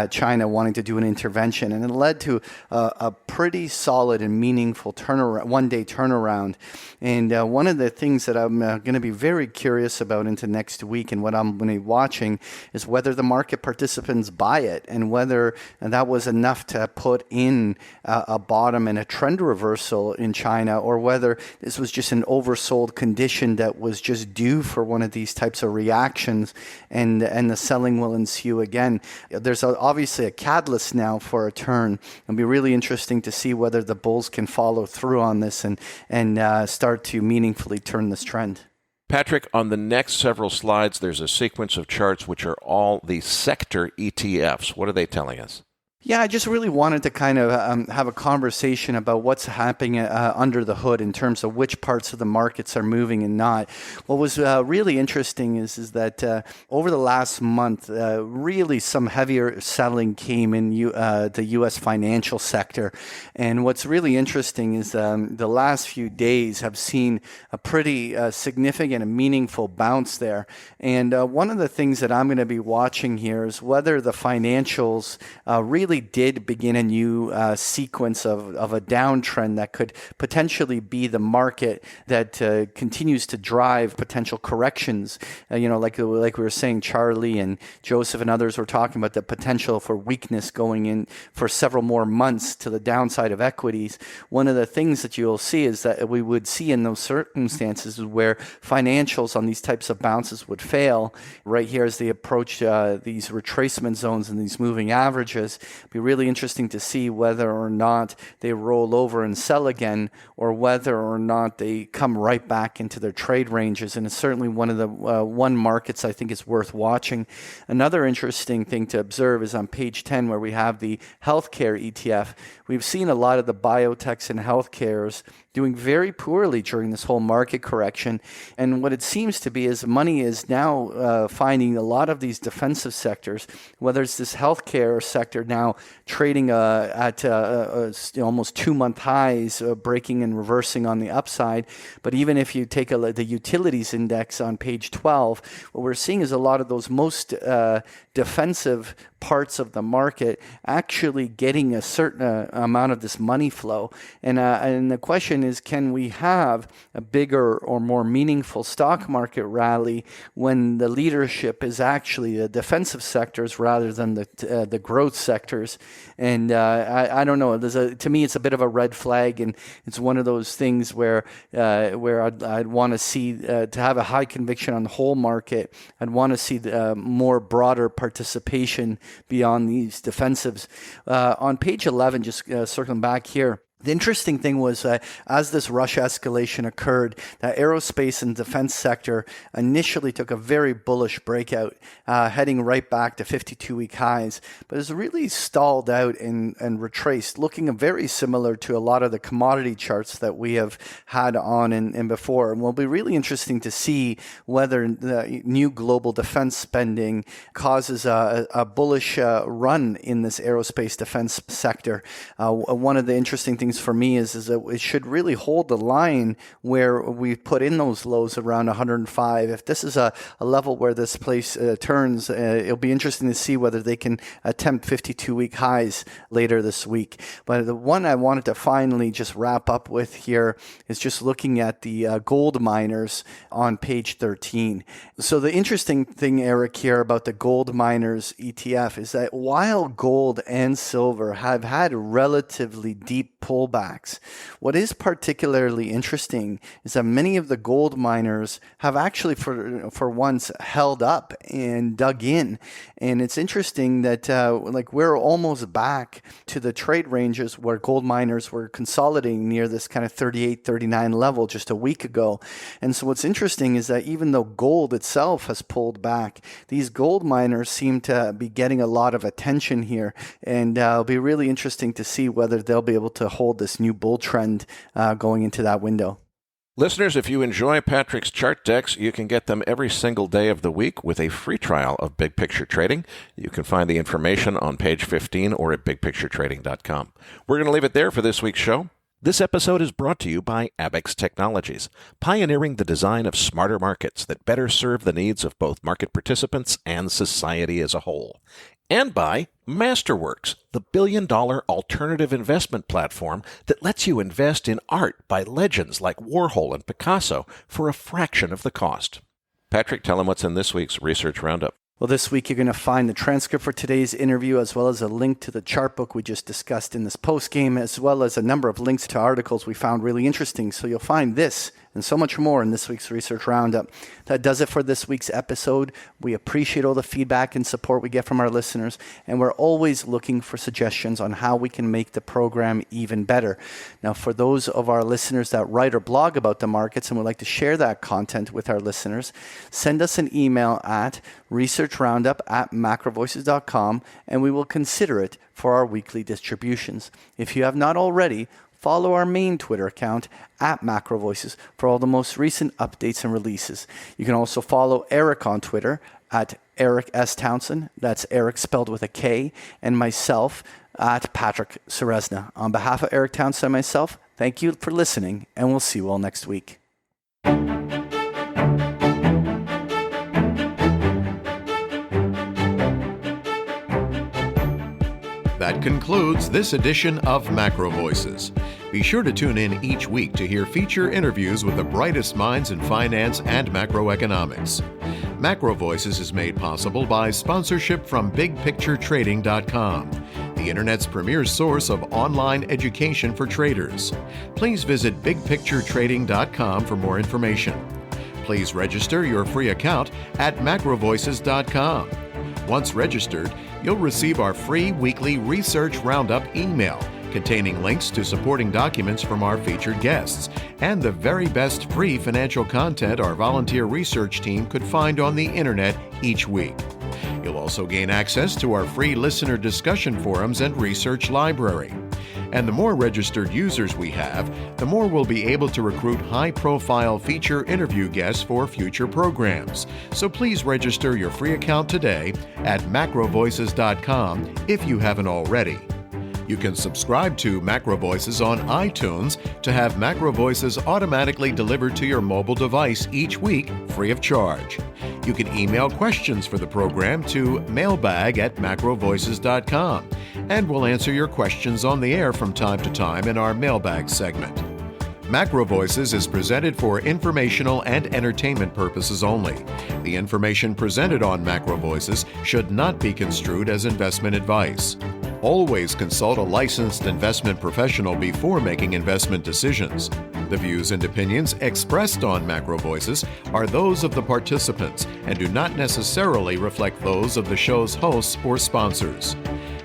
China wanting to do an intervention. And it led to a pretty solid and meaningful turnaround, one-day turnaround. And one of the things that I'm going to be very curious about into next week and what I'm going to be watching is whether the market participants buy it and whether that was enough to put in a bottom and a trend reversal in China, or whether this was just an oversold condition that was just due for one of these types of reactions, and the selling will ensue again. There's obviously a catalyst now for a turn. It'll be really interesting to see whether the bulls can follow through on this and start to meaningfully turn this trend. Patrick, on the next several slides, there's a sequence of charts which are all the sector ETFs. What are they telling us? Yeah, I just really wanted to kind of have a conversation about what's happening under the hood in terms of which parts of the markets are moving and not. What was really interesting is that over the last month, really some heavier selling came in the U.S. financial sector. And what's really interesting is the last few days have seen a pretty significant and meaningful bounce there. And one of the things that I'm going to be watching here is whether the financials really did begin a new sequence of a downtrend that could potentially be the market that continues to drive potential corrections. Like we were saying, Charlie and Joseph and others were talking about the potential for weakness going in for several more months to the downside of equities. One of the things that you'll see is that we would see in those circumstances where financials on these types of bounces would fail. Right here as they approach these retracement zones and these moving averages, be really interesting to see whether or not they roll over and sell again, or whether or not they come right back into their trade ranges. And it's certainly one of the markets I think is worth watching. Another interesting thing to observe is on page 10, where we have the healthcare ETF. We've seen a lot of the biotechs and healthcares doing very poorly during this whole market correction. And what it seems to be is money is now finding a lot of these defensive sectors, whether it's this healthcare sector now trading at almost 2-month highs, breaking and reversing on the upside. But even if you take the utilities index on page 12, what we're seeing is a lot of those most defensive parts of the market actually getting a certain amount of this money flow. And the question is, can we have a bigger or more meaningful stock market rally when the leadership is actually the defensive sectors rather than the growth sectors? And I don't know. To me, it's a bit of a red flag, and it's one of those things where I'd want to see to have a high conviction on the whole market. I'd want to see more broader participation beyond these defensives. On page 11, just circling back here, the interesting thing was as this Russia escalation occurred, the aerospace and defense sector initially took a very bullish breakout, heading right back to 52-week highs, but has really stalled out and retraced, looking very similar to a lot of the commodity charts that we have had on and before. And will be really interesting to see whether the new global defense spending causes a bullish run in this aerospace defense sector. One of the interesting things for me is that it should really hold the line where we put in those lows around 105. If this is a level where this place turns, it'll be interesting to see whether they can attempt 52-week highs later this week. But the one I wanted to finally just wrap up with here is just looking at the gold miners on page 13. So the interesting thing, Eric, here about the gold miners ETF is that while gold and silver have had relatively deep pullbacks, what is particularly interesting is that many of the gold miners have actually for once held up and dug in. And it's interesting that we're almost back to the trade ranges where gold miners were consolidating near this kind of 38, 39 level just a week ago. And so what's interesting is that even though gold itself has pulled back, these gold miners seem to be getting a lot of attention here. And it'll be really interesting to see whether they'll be able to hold this new bull trend going into that window. Listeners, if you enjoy Patrick's chart decks, you can get them every single day of the week with a free trial of Big Picture Trading. You can find the information on page 15 or at bigpicturetrading.com. We're going to leave it there for this week's show. This episode is brought to you by Abex Technologies, pioneering the design of smarter markets that better serve the needs of both market participants and society as a whole. And by Masterworks, the billion-dollar alternative investment platform that lets you invest in art by legends like Warhol and Picasso for a fraction of the cost. Patrick, tell them what's in this week's Research Roundup. Well, this week you're going to find the transcript for today's interview, as well as a link to the chart book we just discussed in this postgame, as well as a number of links to articles we found really interesting. So you'll find this and so much more in this week's Research Roundup. That does it for this week's episode. We appreciate all the feedback and support we get from our listeners, and we're always looking for suggestions on how we can make the program even better. Now, for those of our listeners that write or blog about the markets and would like to share that content with our listeners, send us an email at researchroundup@macrovoices.com, and we will consider it for our weekly distributions. If you have not already, follow our main Twitter account @MacroVoices for all the most recent updates and releases. You can also follow Erik on Twitter @Erik S. Townsend, that's Erik spelled with a K, and myself @Patrick Ceresna. On behalf of Erik Townsend and myself, thank you for listening, and we'll see you all next week. That concludes this edition of MacroVoices. Be sure to tune in each week to hear feature interviews with the brightest minds in finance and macroeconomics. MacroVoices is made possible by sponsorship from BigPictureTrading.com, the Internet's premier source of online education for traders. Please visit BigPictureTrading.com for more information. Please register your free account at MacroVoices.com. Once registered, you'll receive our free weekly Research Roundup email containing links to supporting documents from our featured guests and the very best free financial content our volunteer research team could find on the internet each week. You'll also gain access to our free listener discussion forums and research library. And the more registered users we have, the more we'll be able to recruit high-profile feature interview guests for future programs. So please register your free account today at macrovoices.com if you haven't already. You can subscribe to MacroVoices on iTunes to have MacroVoices automatically delivered to your mobile device each week, free of charge. You can email questions for the program to mailbag@macrovoices.com, and we'll answer your questions on the air from time to time in our mailbag segment. MacroVoices is presented for informational and entertainment purposes only. The information presented on MacroVoices should not be construed as investment advice. Always consult a licensed investment professional before making investment decisions. The views and opinions expressed on MacroVoices are those of the participants and do not necessarily reflect those of the show's hosts or sponsors.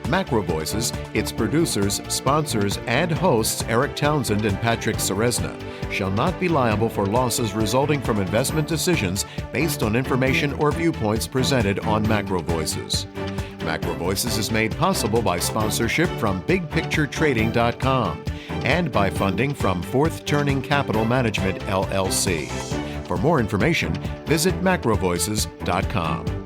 MacroVoices, its producers, sponsors, and hosts Erik Townsend and Patrick Ceresna shall not be liable for losses resulting from investment decisions based on information or viewpoints presented on MacroVoices. MacroVoices is made possible by sponsorship from BigPictureTrading.com and by funding from Fourth Turning Capital Management, LLC. For more information, visit MacroVoices.com.